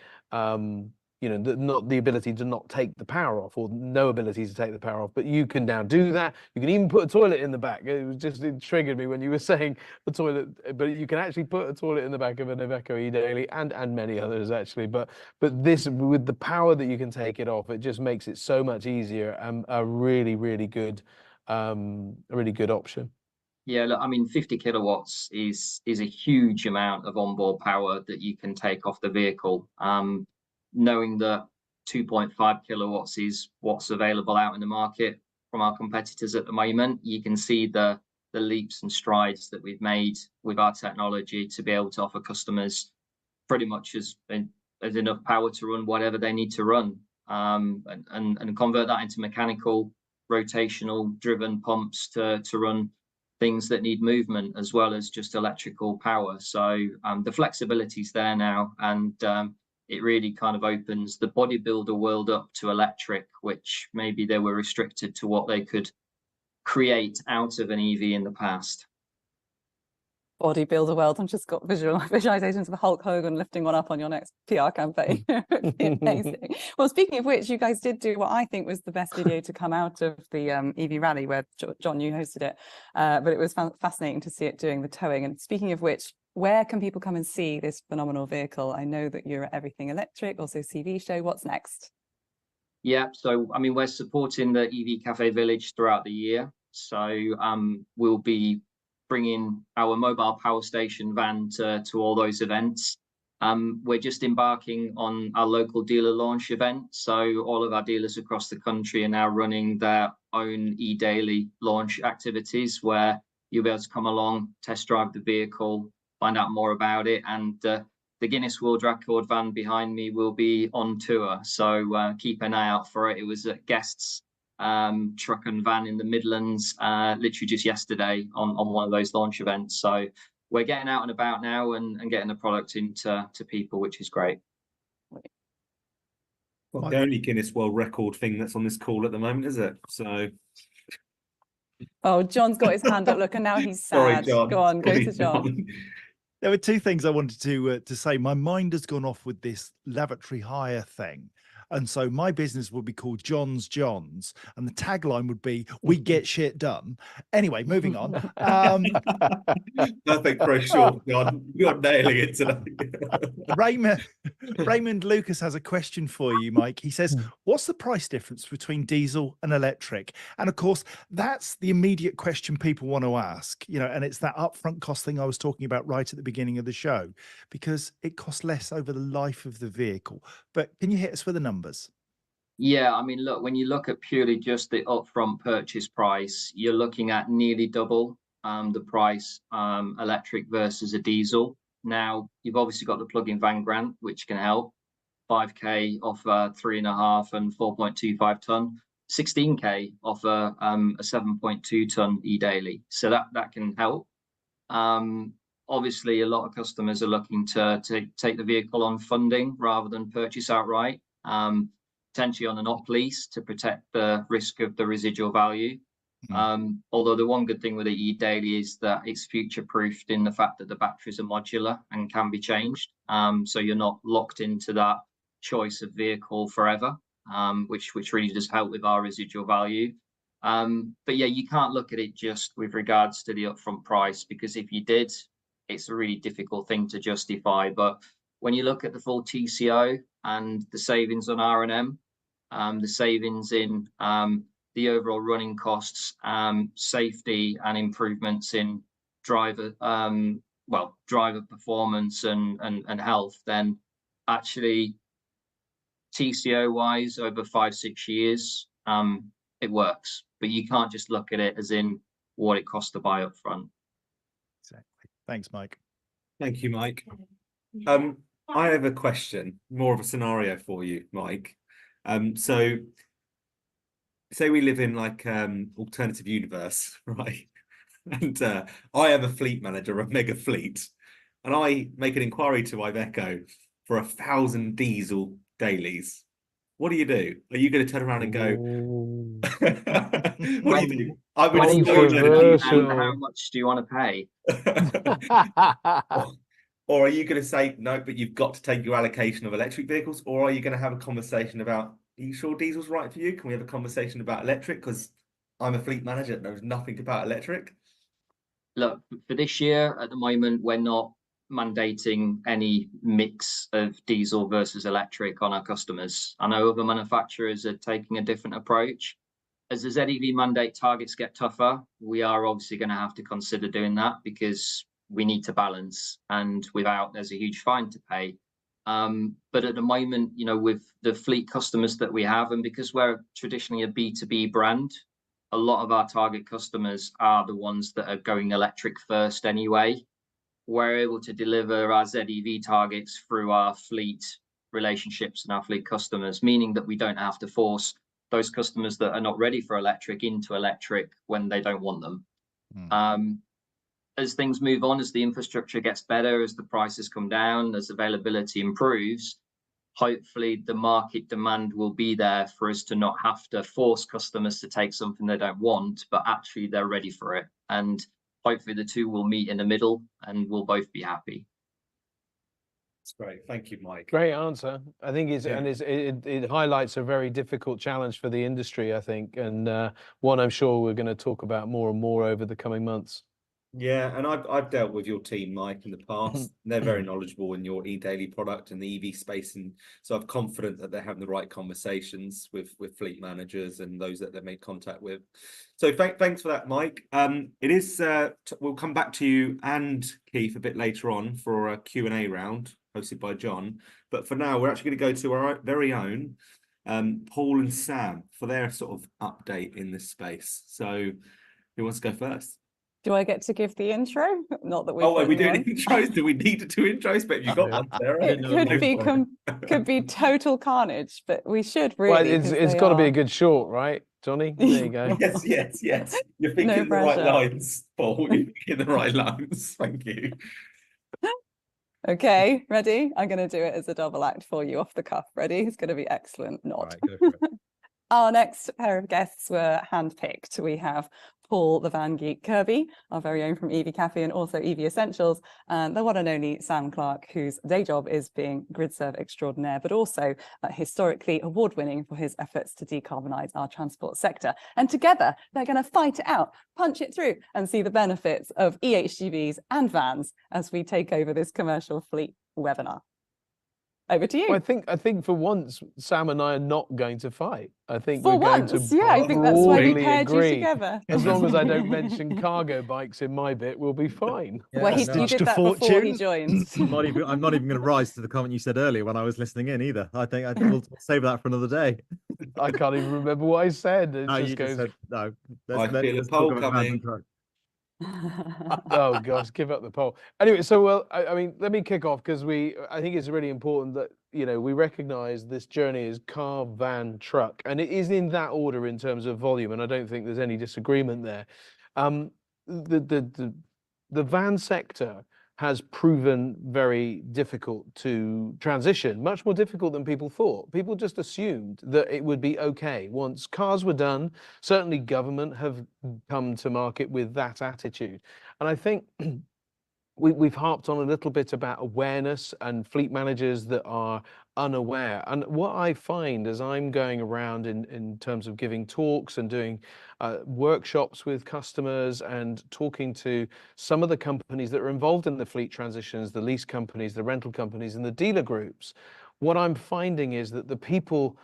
you know, not the ability to not take the power off, or no ability to take the power off. But you can now do that. You can even put a toilet in the back. It triggered me when you were saying the toilet, but you can actually put a toilet in the back of an Iveco e-daily and many others actually. But this, with the power that you can take it off, it just makes it so much easier and a really good option. Yeah, look, I mean, 50 kilowatts is a huge amount of onboard power that you can take off the vehicle. Knowing that 2.5 kilowatts is what's available out in the market from our competitors at the moment, you can see the leaps and strides that we've made with our technology to be able to offer customers pretty much as enough power to run whatever they need to run, and convert that into mechanical, rotational driven pumps to run things that need movement as well as just electrical power. So the flexibility is there now, and it really kind of opens the bodybuilder world up to electric, which maybe they were restricted to what they could create out of an EV in the past. Bodybuilder world. I've just got visualizations of Hulk Hogan lifting one up on your next PR campaign. Amazing. Well, speaking of which, you guys did do what I think was the best video to come out of the EV rally, where John, you hosted it, but it was fascinating to see it doing the towing. And speaking of which, where can people come and see this phenomenal vehicle? I know that you're at Everything Electric, also CV show. What's next? Yeah, so I mean, we're supporting the EV Cafe Village throughout the year. So we'll be bringing our mobile power station van to all those events. We're just embarking on our local dealer launch event. So all of our dealers across the country are now running their own e-daily launch activities, where you'll be able to come along, test drive the vehicle, find out more about it. And the Guinness World Record van behind me will be on tour. So keep an eye out for it. It was at Guests truck and van in the Midlands literally just yesterday on one of those launch events. So we're getting out and about now and getting the product into people, which is great. Well, the only Guinness World Record thing that's on this call at the moment, is it? So. Oh, John's got his hand up. Look, and now he's sad. Sorry, John. Go on, go to John. There were two things I wanted to say. My mind has gone off with this lavatory hire thing. And so my business would be called John's Johns, and the tagline would be, "We get shit done." Anyway, moving on. Perfect for a short, John. You're nailing it today. Raymond Lucas has a question for you, Mike. He says, what's the price difference between diesel and electric? And of course, that's the immediate question people want to ask, you know, and it's that upfront cost thing I was talking about right at the beginning of the show, because it costs less over the life of the vehicle. But can you hit us with the numbers? Yeah, I mean, look, when you look at purely just the upfront purchase price, you're looking at nearly double the price electric versus a diesel. Now, you've obviously got the plug-in van grant, which can help. 5k off 3.5 and 4.25 ton, 16k off a 7.2 ton e-daily. So that can help. Obviously, a lot of customers are looking to take the vehicle on funding rather than purchase outright. Potentially on an op lease to protect the risk of the residual value. Although the one good thing with the e-Daily is that it's future-proofed in the fact that the batteries are modular and can be changed. So you're not locked into that choice of vehicle forever, which really does help with our residual value. But yeah, you can't look at it just with regards to the upfront price, because if you did, it's a really difficult thing to justify. But when you look at the full TCO and the savings on R&M, the savings in the overall running costs, safety, and improvements in driver performance and health, then actually TCO wise over 5-6 years, it works. But you can't just look at it as in what it costs to buy up front. Exactly. Thanks, Mike. Thank you, Mike. I have a question, more of a scenario for you, Mike. So say we live in like alternative universe, right? And I am a fleet manager, a mega fleet, and I make an inquiry to Iveco for 1,000 diesel dailies. What do you do? Are you going to turn around and go? What do you do? I would And how much do you want to pay? Or are you going to say no, but you've got to take your allocation of electric vehicles? Or are you going to have a conversation about, are you sure diesel's right for you? Can we have a conversation about electric? Because I'm a fleet manager that knows nothing about electric. Look, for this year, at the moment, we're not mandating any mix of diesel versus electric on our customers. I know other manufacturers are taking a different approach. As the ZEV mandate targets get tougher, we are obviously going to have to consider doing that, because we need to balance, and without, there's a huge fine to pay. But at the moment, you know, with the fleet customers that we have, and because we're traditionally a B2B brand, a lot of our target customers are the ones that are going electric first anyway. We're able to deliver our ZEV targets through our fleet relationships and our fleet customers, meaning that we don't have to force those customers that are not ready for electric into electric when they don't want them. As things move on, as the infrastructure gets better, as the prices come down, as availability improves, hopefully the market demand will be there for us to not have to force customers to take something they don't want, but actually they're ready for it. And hopefully the two will meet in the middle and we'll both be happy. That's great. Thank you, Mike. Great answer. I think it highlights a very difficult challenge for the industry, I think, and one I'm sure we're going to talk about more and more over the coming months. Yeah, and I've dealt with your team, Mike, in the past. They're very knowledgeable in your e-Daily product and the EV space, and so I'm confident that they're having the right conversations with fleet managers and those that they make contact with. So thanks for that, Mike. It is we'll come back to you and Keith a bit later on for a Q&A round hosted by John. But for now, we're actually going to go to our very own Paul and Sam for their sort of update in this space. So who wants to go first? Do I get to give the intro? Not that we. Oh, are we doing intros? Do we need to do intros? But you got one, Sarah. It could be total carnage, but we should really. Well, it's got to be a good short, right, Johnny? There you go. Yes. You're thinking the right lines, Paul. You're thinking the right lines. Thank you. Okay, ready? I'm going to do it as a double act for you off the cuff. Ready? It's going to be excellent. Nod. Right, go for it. Our next pair of guests were handpicked. We have Paul the Van Geek Kirby, our very own from EV Cafe and also EV Essentials, and the one and only Sam Clark, whose day job is being grid serve extraordinaire, but also historically award-winning for his efforts to decarbonise our transport sector. And together, they're going to fight it out, punch it through, and see the benefits of EHGVs and vans as we take over this commercial fleet webinar. Over to you. Well, I think for once, Sam and I are not going to fight. I think for we're once, going to yeah, I think that's why we paired you agree. together. As long as I don't mention cargo bikes in my bit, we'll be fine. Yeah, well, you did that before he joined. I'm not even going to rise to the comment you said earlier when I was listening in either. I think we'll save that for another day. I can't even remember what I said. It no, just you goes. Just said, no, I feel a poll coming. Oh gosh, give up the poll. Anyway, so I mean, let me kick off because I think it's really important that we recognise this journey is car, van, truck, and it is in that order in terms of volume, and I don't think there's any disagreement there. The van sector has proven very difficult to transition, much more difficult than people thought. People just assumed that it would be okay once cars were done. Certainly government have come to market with that attitude. And I think we've harped on a little bit about awareness and fleet managers that are unaware. And what I find as I'm going around in terms of giving talks and doing workshops with customers and talking to some of the companies that are involved in the fleet transitions, the lease companies, the rental companies, and the dealer groups, what I'm finding is that the people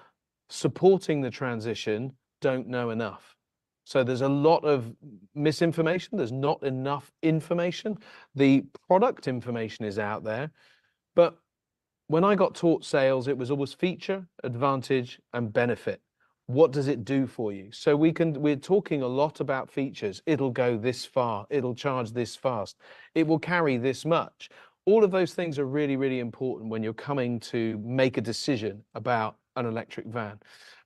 supporting the transition don't know enough. So there's a lot of misinformation. There's not enough information. The product information is out there, but when I got taught sales, it was always feature, advantage, and benefit. What does it do for you? So we're talking a lot about features. It'll go this far. It'll charge this fast. It will carry this much. All of those things are really, really important when you're coming to make a decision about an electric van.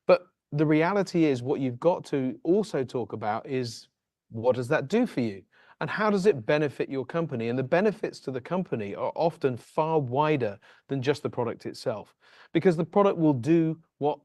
But the reality is what you've got to also talk about is what does that do for you? And how does it benefit your company? And the benefits to the company are often far wider than just the product itself, because the product will do what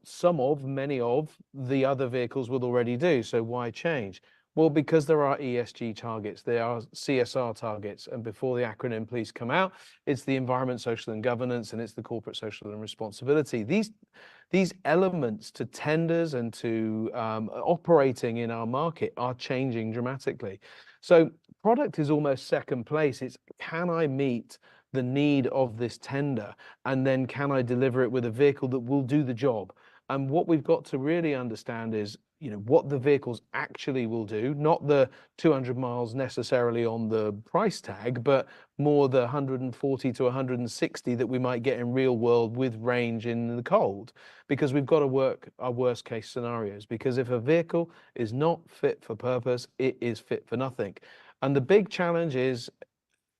many of the other vehicles will already do. So why change? Well, because there are ESG targets, there are CSR targets, and before the acronym please come out, it's the environment, social and governance, and it's the corporate social and responsibility. These elements to tenders and to operating in our market are changing dramatically. So product is almost second place. It's can I meet the need of this tender, and then can I deliver it with a vehicle that will do the job? And what we've got to really understand is, what the vehicles actually will do, not the 200 miles necessarily on the price tag, but more the 140 to 160 that we might get in real world with range in the cold, because we've got to work our worst case scenarios. Because if a vehicle is not fit for purpose, it is fit for nothing. And the big challenge is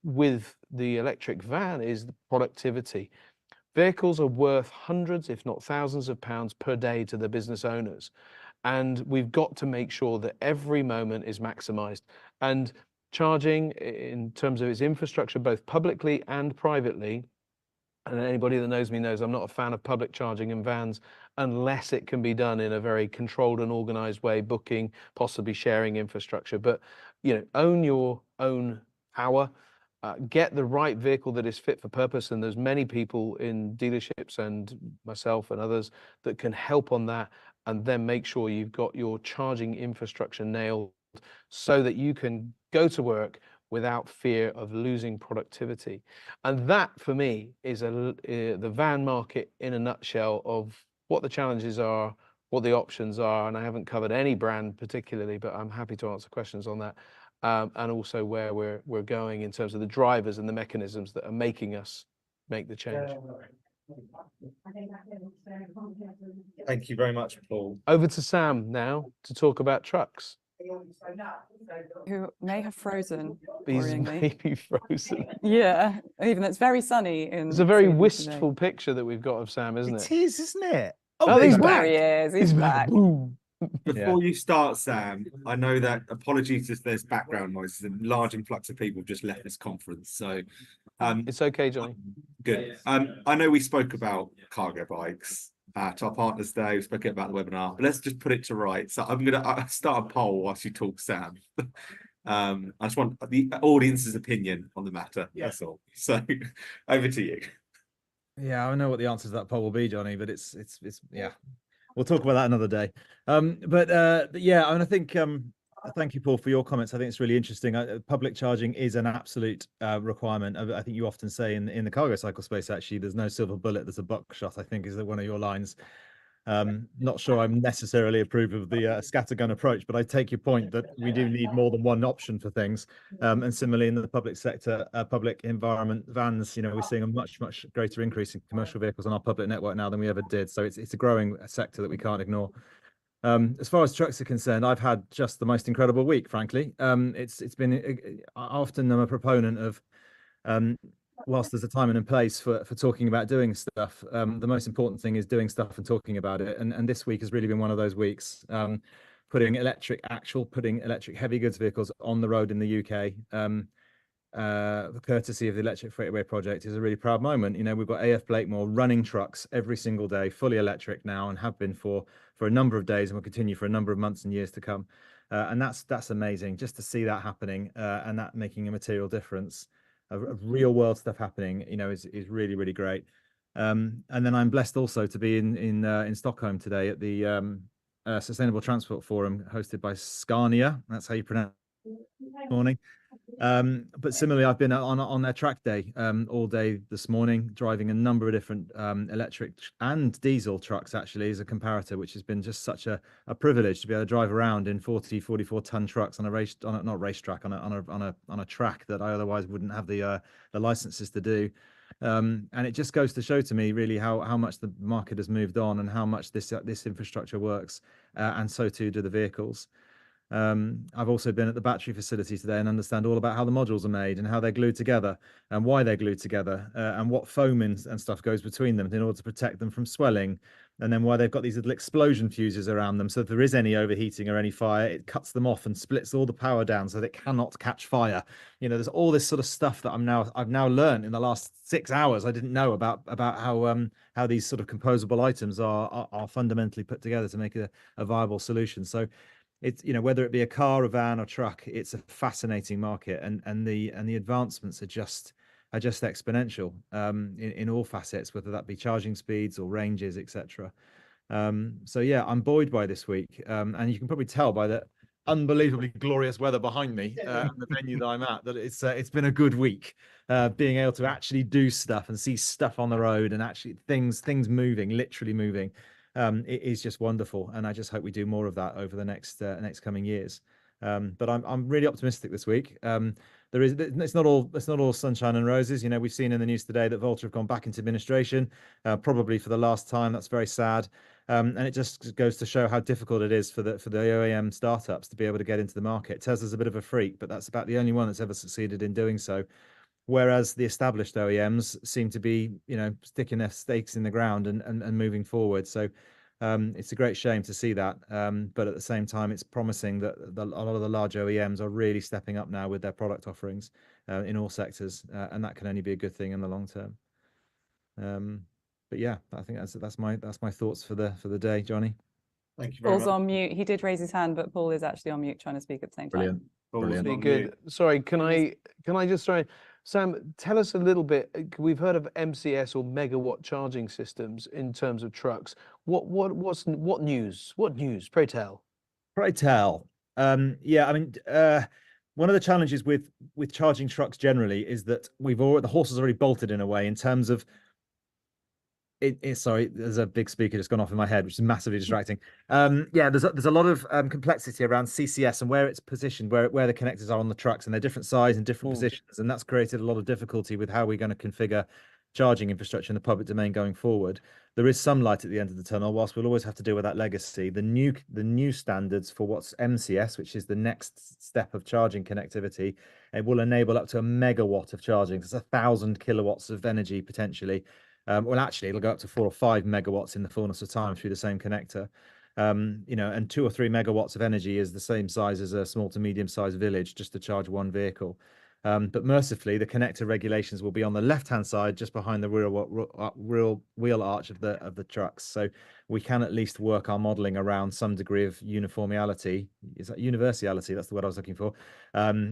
with the electric van is the productivity. Vehicles are worth hundreds, if not thousands of pounds per day to the business owners. And we've got to make sure that every moment is maximized. And charging in terms of its infrastructure, both publicly and privately, and anybody that knows me knows I'm not a fan of public charging in vans unless it can be done in a very controlled and organized way, booking, possibly sharing infrastructure. But, own your own power. Get the right vehicle that is fit for purpose, and there's many people in dealerships and myself and others that can help on that, and then make sure you've got your charging infrastructure nailed so that you can go to work without fear of losing productivity. And that for me is the van market in a nutshell of what the challenges are, what the options are, and I haven't covered any brand particularly, but I'm happy to answer questions on that. And also where we're going in terms of the drivers and the mechanisms that are making us make the change. Thank you very much, Paul. Over to Sam now to talk about trucks. Who may have frozen. He's worryingly. maybe frozen. Yeah, even though it's very sunny in. It's a very Sweden wistful today. picture that we've got of Sam, isn't it? It is, isn't it? Oh, he's there back. he is. He's back. Boom. Before you start, Sam, I know that apologies if there's background noise. There's a large influx of people have just left this conference. So it's okay, Johnny. Good. I know we spoke about cargo bikes at our Partners Day. We spoke about the webinar, but let's just put it to right. So I'm going to start a poll whilst you talk, Sam. I just want the audience's opinion on the matter. That's all. So over to you. Yeah, I know what the answer to that poll will be, Johnny, but it's yeah. We'll talk about that another day. But yeah, I mean, I think thank you, Paul, for your comments. I think it's really interesting. Public charging is an absolute requirement. I think you often say in the cargo cycle space, actually, there's no silver bullet, there's a buckshot, I think is one of your lines. Not sure I'm necessarily approve of the scattergun approach, but I take your point that we do need more than one option for things. And similarly in the public sector, public environment vans, we're seeing a much greater increase in commercial vehicles on our public network now than we ever did. So it's a growing sector that we can't ignore. As far as trucks are concerned, I've had just the most incredible week, frankly. It's been often I'm a proponent of whilst there's a time and a place for talking about doing stuff, the most important thing is doing stuff and talking about it. And this week has really been one of those weeks, putting electric heavy goods vehicles on the road in the UK. courtesy of the Electric Freightway project, is a really proud moment. You know, we've got AF Blakemore running trucks every single day, fully electric now, and have been for a number of days, and will continue for a number of months and years to come. And that's amazing just to see that happening, and that making a material difference of real world stuff happening. You know, is really, really great. And then I'm blessed also to be in Stockholm today at the Sustainable Transport Forum hosted by Scania. That's how you pronounce it. Morning. But similarly, I've been on their track day all day this morning, driving a number of different electric and diesel trucks, actually, as a comparator, which has been just such a privilege to be able to drive around in 44 ton trucks on a not racetrack, on a track that I otherwise wouldn't have the licenses to do. And it just goes to show to me really how much the market has moved on, and how much this infrastructure works, and so too do the vehicles. I've also been at the battery facility today and understand all about how the modules are made, and how they're glued together, and why they're glued together, and what foam and stuff goes between them in order to protect them from swelling, and then why they've got these little explosion fuses around them, so if there is any overheating or any fire, it cuts them off and splits all the power down so that it cannot catch fire. You know, there's all this sort of stuff that I've now learned in the last 6 hours. I didn't know about how these sort of composable items are fundamentally put together to make a viable solution. So it's, you know, whether it be a car, a van, or truck, it's a fascinating market, and the advancements are just exponential in all facets, whether that be charging speeds or ranges, etc. So yeah, I'm buoyed by this week, and you can probably tell by the unbelievably glorious weather behind me and the venue that I'm at, that it's been a good week, being able to actually do stuff and see stuff on the road, and actually things moving, literally moving. It is just wonderful, and I just hope we do more of that over the next coming years. But I'm really optimistic this week. It's not all sunshine and roses. You know, we've seen in the news today that Volta have gone back into administration, probably for the last time. That's very sad, and it just goes to show how difficult it is for the OEM startups to be able to get into the market. Tesla's a bit of a freak, but that's about the only one that's ever succeeded in doing so. Whereas the established OEMs seem to be, you know, sticking their stakes in the ground and moving forward. So it's a great shame to see that. But at the same time, it's promising that a lot of the large OEMs are really stepping up now with their product offerings in all sectors, and that can only be a good thing in the long term. But yeah, I think that's my thoughts for the day, Johnny. Thank you very Paul's much. on mute. He did raise his hand, but Paul is actually on mute trying to speak at the same time. Brilliant. Be good. Sorry, can I just try, Sam, tell us a little bit. We've heard of MCS, or megawatt charging systems, in terms of trucks. What news? What news? Pray tell. Pray tell. Yeah, I mean, one of the challenges with charging trucks generally is that the horse has already bolted in a way, in terms of sorry, there's a big speaker just gone off in my head, which is massively distracting. Yeah, there's a lot of complexity around CCS and where it's positioned, where the connectors are on the trucks, and they're different size and different positions, and that's created a lot of difficulty with how we're going to configure charging infrastructure in the public domain going forward. There is some light at the end of the tunnel, whilst we'll always have to deal with that legacy. The new standards for what's MCS, which is the next step of charging connectivity, it will enable up to a megawatt of charging. That's 1,000 kilowatts of energy potentially. Well, actually, it'll go up to 4 or 5 megawatts in the fullness of time through the same connector. You know, and 2 or 3 megawatts of energy is the same size as a small to medium sized village just to charge one vehicle. But mercifully, the connector regulations will be on the left-hand side, just behind the real wheel arch of the trucks. So we can at least work our modelling around some degree of uniformity. Is that universality? That's the word I was looking for.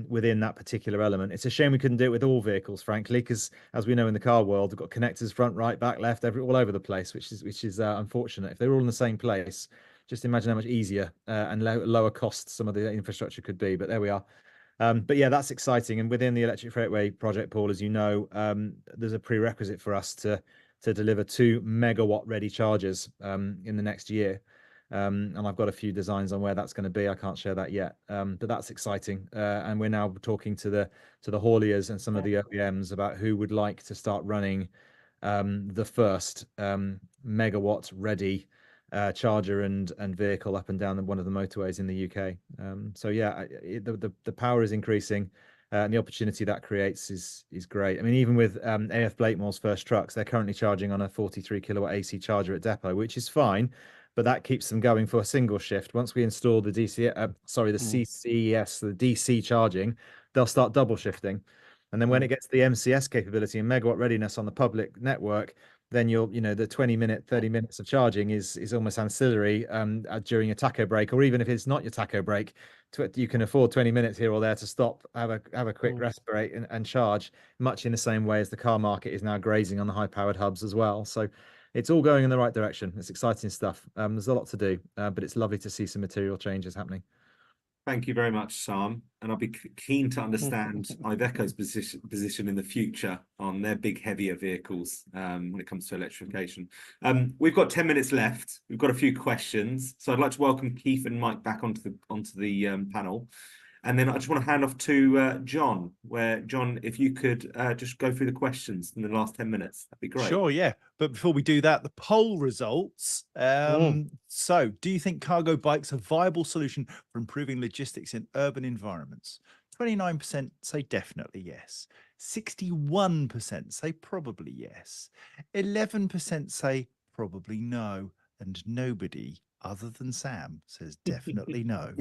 Within that particular element, it's a shame we couldn't do it with all vehicles, frankly, because as we know in the car world, we've got connectors front, right, back, left, all over the place, which is unfortunate. If they were all in the same place, just imagine how much easier and lower cost some of the infrastructure could be. But there we are. But yeah, that's exciting. And within the Electric Freightway project, Paul, as you know, there's a prerequisite for us to deliver 2 megawatt ready chargers in the next year. And I've got a few designs on where that's going to be. I can't share that yet, but that's exciting. And we're now talking to the hauliers and some of the OEMs about who would like to start running the first megawatt ready charger and vehicle up and down one of the motorways in the UK. So yeah, the power is increasing, and the opportunity that creates is great. I mean, even with AF Blakemore's first trucks, they're currently charging on a 43 kilowatt AC charger at depot, which is fine, but that keeps them going for a single shift. Once we install the CCS, the DC charging, they'll start double shifting. And then when it gets to the MCS capability and megawatt readiness on the public network, then the 20-minute, 30 minutes of charging is almost ancillary during a taco break, or even if it's not your taco break, you can afford 20 minutes here or there to stop, have a quick respirate and charge, much in the same way as the car market is now grazing on the high-powered hubs as well. So it's all going in the right direction. It's exciting stuff. There's a lot to do, but it's lovely to see some material changes happening. Thank you very much, Sam. And I'll be keen to understand Iveco's position in the future on their big, heavier vehicles when it comes to electrification. We've got 10 minutes left. We've got a few questions. So I'd like to welcome Keith and Mike back onto the panel. And then I just want to hand off to John, John, if you could just go through the questions in the last 10 minutes, that'd be great. Sure, yeah. But before we do that, the poll results. So do you think cargo bikes are a viable solution for improving logistics in urban environments? 29% say definitely yes. 61% say probably yes. 11% say probably no. And nobody other than Sam says definitely no.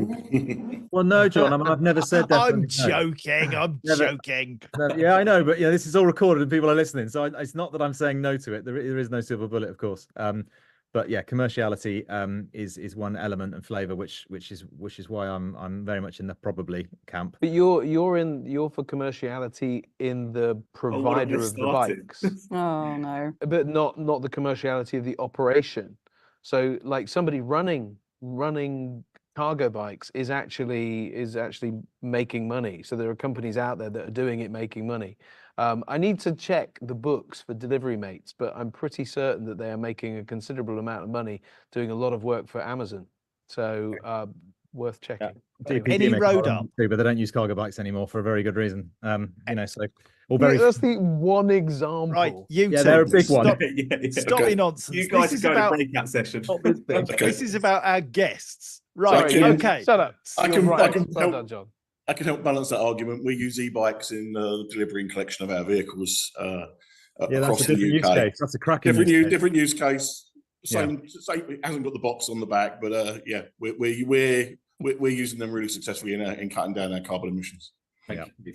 Well, no, John, I've never said that. I'm joking. I'm joking. Yeah, I know, but this is all recorded and people are listening. So it's not that I'm saying no to it. There is no silver bullet, of course. But yeah, commerciality is one element and flavour, which is why I'm very much in the probably camp. But you're for commerciality in the provider of the bikes. Oh no. But not the commerciality of the operation. So like somebody running cargo bikes is actually making money. So there are companies out there that are doing it, making money. I need to check the books for Delivery Mates, but I'm pretty certain that they are making a considerable amount of money doing a lot of work for Amazon. So worth checking. Yeah. Anyway. Any road up, but they don't use cargo bikes anymore for a very good reason. So that's the one example. Right, they're a big one. Stop your nonsense. You guys are going to breakout session. This is about our guests. Right, okay. Shut up. I can help balance that argument. We use e-bikes in the delivery and collection of our vehicles across the UK. Use case. That's a cracking different use case. Same, it hasn't got the box on the back, but we're using them really successfully in cutting down our carbon emissions. Thank you.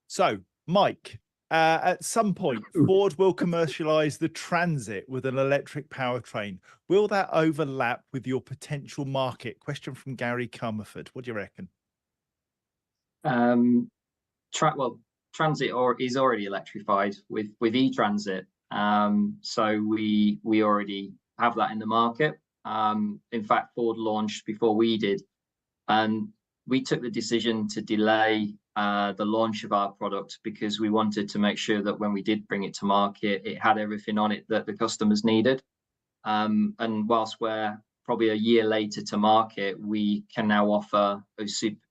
So, Mike, at some point, Ford will commercialize the Transit with an electric powertrain. Will that overlap with your potential market? Question from Gary Comerford. What do you reckon? Transit is already electrified with e-Transit. So we already have that in the market. In fact, Ford launched before we did, and we took the decision to delay the launch of our product because we wanted to make sure that when we did bring it to market, it had everything on it that the customers needed. And whilst we're probably a year later to market, we can now offer a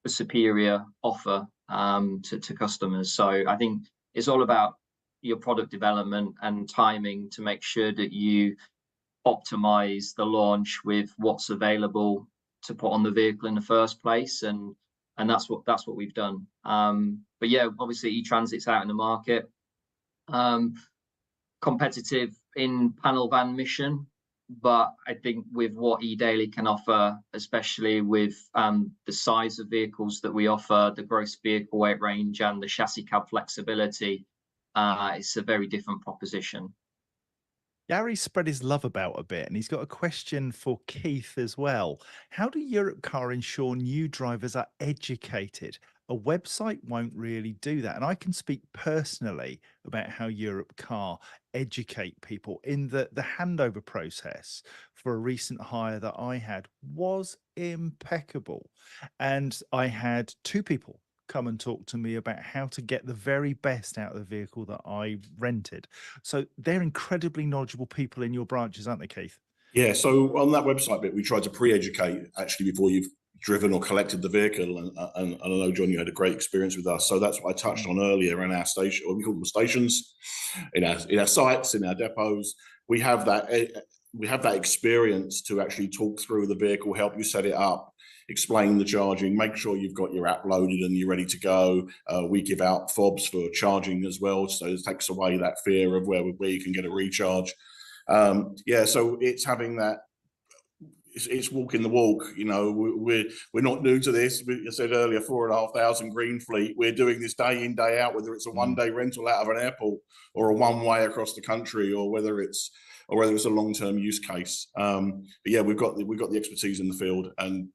superior offer to customers. So I think it's all about your product development and timing to make sure that you optimize the launch with what's available to put on the vehicle in the first place, and that's what we've done. But yeah, obviously e-Transit's out in the market, competitive in panel van mission, but I think with what eDaily can offer, especially with the size of vehicles that we offer, the gross vehicle weight range and the chassis cab flexibility, it's a very different proposition. Gary spread his love about a bit, and he's got a question for Keith as well. How do Europe Car ensure new drivers are educated? A website won't really do that. And I can speak personally about how Europe Car educate people in the handover process for a recent hire that I had was impeccable. And I had two people come and talk to me about how to get the very best out of the vehicle that I rented. So they're incredibly knowledgeable people in your branches, aren't they, Keith? Yeah, so on that website bit, we tried to pre-educate actually before you've driven or collected the vehicle. And I know, John, you had a great experience with us. So that's what I touched on earlier in our station, or we call them stations, in our sites, in our depots. We have that experience to actually talk through the vehicle, help you set it up, explain the charging, make sure you've got your app loaded and you're ready to go. We give out fobs for charging as well, so it takes away that fear of where you can get a recharge. So it's having that. it's walking the walk. We're not new to this. I said earlier, 4,500 green fleet. We're doing this day in, day out, whether it's a one-day rental out of an airport or a one-way across the country, or whether it's a long-term use case. But yeah, we've got the expertise in the field, and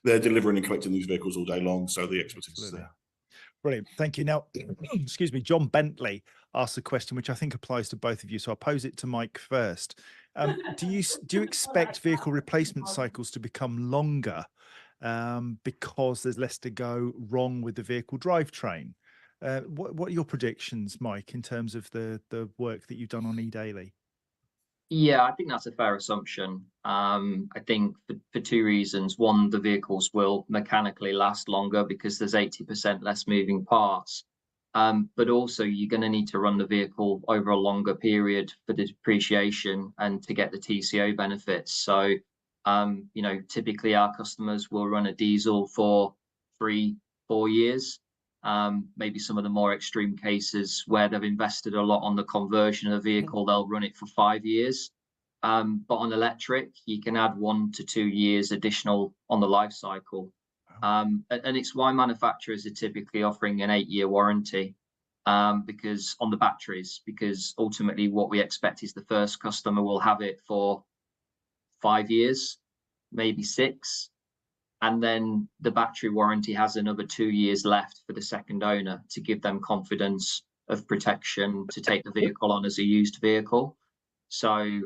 they're delivering and collecting these vehicles all day long. So the expertise is there. Brilliant. Thank you. Now, excuse me, John Bentley asked a question which I think applies to both of you. So I'll pose it to Mike first. Do you expect vehicle replacement cycles to become longer because there's less to go wrong with the vehicle drivetrain? What are your predictions, Mike, in terms of the work that you've done on eDaily? Yeah, I think that's a fair assumption. I think for two reasons. One, the vehicles will mechanically last longer because there's 80% less moving parts. But also you're going to need to run the vehicle over a longer period for the depreciation and to get the TCO benefits. So, typically our customers will run a diesel for 3-4 years. Maybe some of the more extreme cases where they've invested a lot on the conversion of the vehicle, they'll run it for 5 years. But on electric, you can add 1 to 2 years additional on the life cycle. And it's why manufacturers are typically offering an 8-year warranty because on the batteries, because ultimately what we expect is the first customer will have it for 5 years, maybe 6. And then the battery warranty has another 2 years left for the second owner to give them confidence of protection to take the vehicle on as a used vehicle. So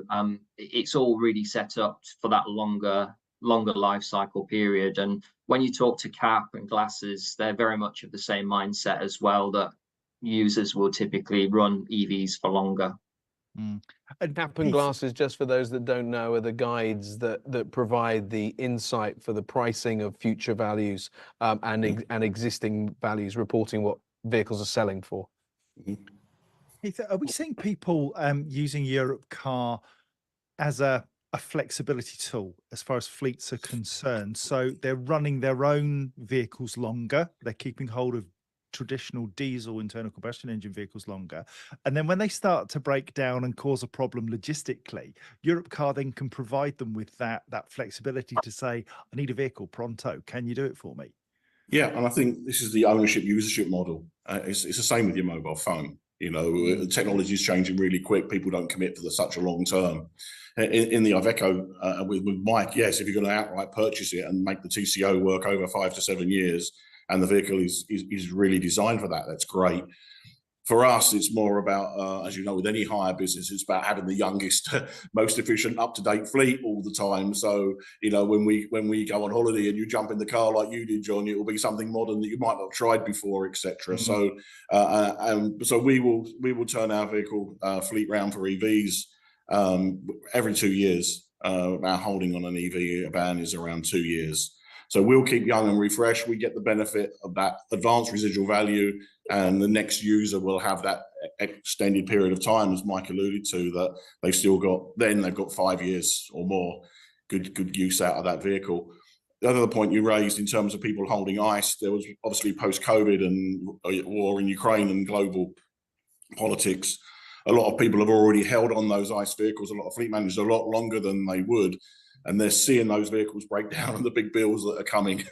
it's all really set up for that longer life cycle period. And when you talk to CAP and glasses, they're very much of the same mindset as well, that users will typically run EVs for longer. And CAP and glasses, just for those that don't know, are the guides that provide the insight for the pricing of future values and existing values, reporting what vehicles are selling for. Heath, are we seeing people using Europe Car as a flexibility tool as far as fleets are concerned? So they're running their own vehicles longer, they're keeping hold of traditional diesel internal combustion engine vehicles longer, and then when they start to break down and cause a problem logistically, Europe Car then can provide them with that flexibility to say, I need a vehicle pronto, can you do it for me? Yeah, and I think this is the ownership usership model. It's the same with your mobile phone. Technology is changing really quick. People don't commit for such a long term. In the Iveco with Mike, yes, if you're going to outright purchase it and make the TCO work over 5 to 7 years, and the vehicle is really designed for that, that's great. For us, it's more about, as you know, with any hire business, it's about having the youngest, most efficient, up-to-date fleet all the time. So, when we go on holiday and you jump in the car like you did, John, it will be something modern that you might not have tried before, etc. So we will turn our vehicle fleet round for EVs every 2 years. Our holding on an EV ban is around 2 years. So we'll keep young and refresh. We get the benefit of that advanced residual value, and the next user will have that extended period of time, as Mike alluded to, that they've got 5 years or more good use out of that vehicle. The other point you raised in terms of people holding ICE, there was obviously post-COVID and war in Ukraine and global politics, a lot of people have already held on those ICE vehicles, a lot of fleet managers, a lot longer than they would. And they're seeing those vehicles break down and the big bills that are coming.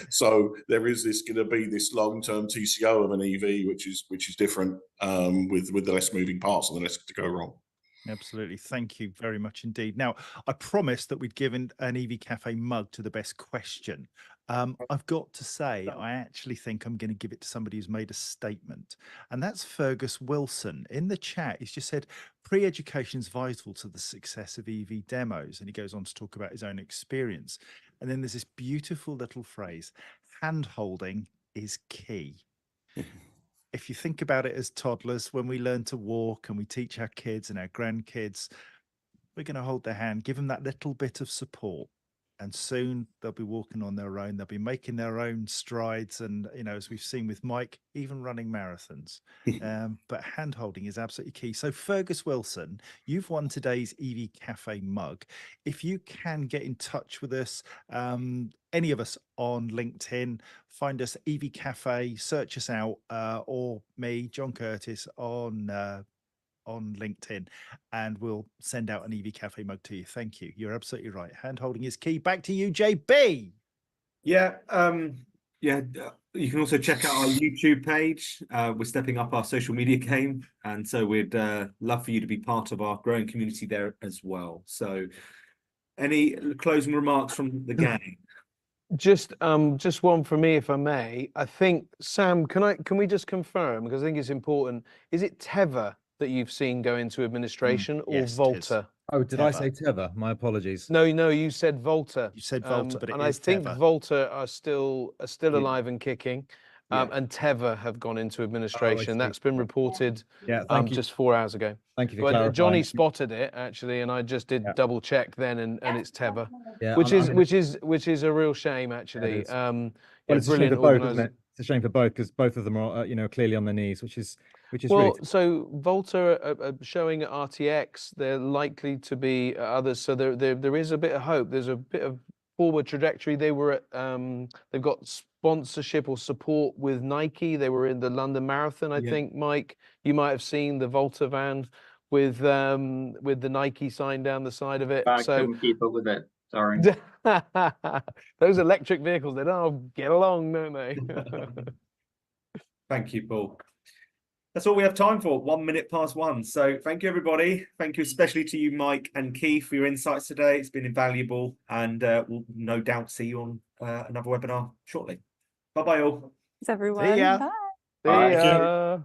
So there is going to be this long-term TCO of an EV, which is different with the less moving parts and the less to go wrong. Absolutely. Thank you very much indeed. Now, I promised that we'd give an EV Cafe mug to the best question. I've got to say, I actually think I'm going to give it to somebody who's made a statement, and that's Fergus Wilson. In the chat, he's just said, pre-education is vital to the success of EV demos, and he goes on to talk about his own experience. And then there's this beautiful little phrase, hand-holding is key. If you think about it as toddlers, when we learn to walk and we teach our kids and our grandkids, we're going to hold their hand, give them that little bit of support. And soon they'll be walking on their own. They'll be making their own strides. And, as we've seen with Mike, even running marathons. But hand holding is absolutely key. So Fergus Wilson, you've won today's EV Cafe mug. If you can get in touch with us, any of us on LinkedIn, find us EV Cafe, search us out, or me, John Curtis, on on LinkedIn, and we'll send out an EV Cafe mug to you. Thank you. You're absolutely right. Hand holding is key. Back to you, JB. Yeah, you can also check out our YouTube page. We're stepping up our social media game, and so we'd love for you to be part of our growing community there as well. So, any closing remarks from the gang? Just one from me, if I may. I think, Sam, can we just confirm, because I think it's important, is it Teva that you've seen go into administration or yes, it is. Volta? Oh, did I Teva. say Teva? My apologies. No, you said Volta. You said Volta, but it and is I think Teva. Volta are still alive and kicking. Yeah. And Teva have gone into administration. see. That's been reported Yeah, thank you. just 4 hours ago. Thank you for Well, clarifying. Johnny spotted it actually, and I just did Yeah. double check then, and it's Teva, Yeah, which I'm is a real shame actually. is. Yeah, Well, it's a shame brilliant for both, organiser. isn't it? It's a shame for both because both of them are, clearly on their knees, which is Well, really. so Volta are showing at RTX. They're likely to be at others. So there is a bit of hope. There's a bit of forward trajectory. They were at they've got sponsorship or support with Nike. They were in the London Marathon, I think. Mike, you might have seen the Volta van with the Nike sign down the side of it. I So couldn't keep up with it. Sorry. those electric vehicles, they don't get along, don't they? Thank you, Paul. That's all we have time for. 1 minute past 1. So thank you, everybody. Thank you especially to you, Mike and Keith, for your insights today. It's been invaluable, and we'll no doubt see you on another webinar shortly. Bye-bye, all. Thanks, everyone. See ya. Bye. See ya.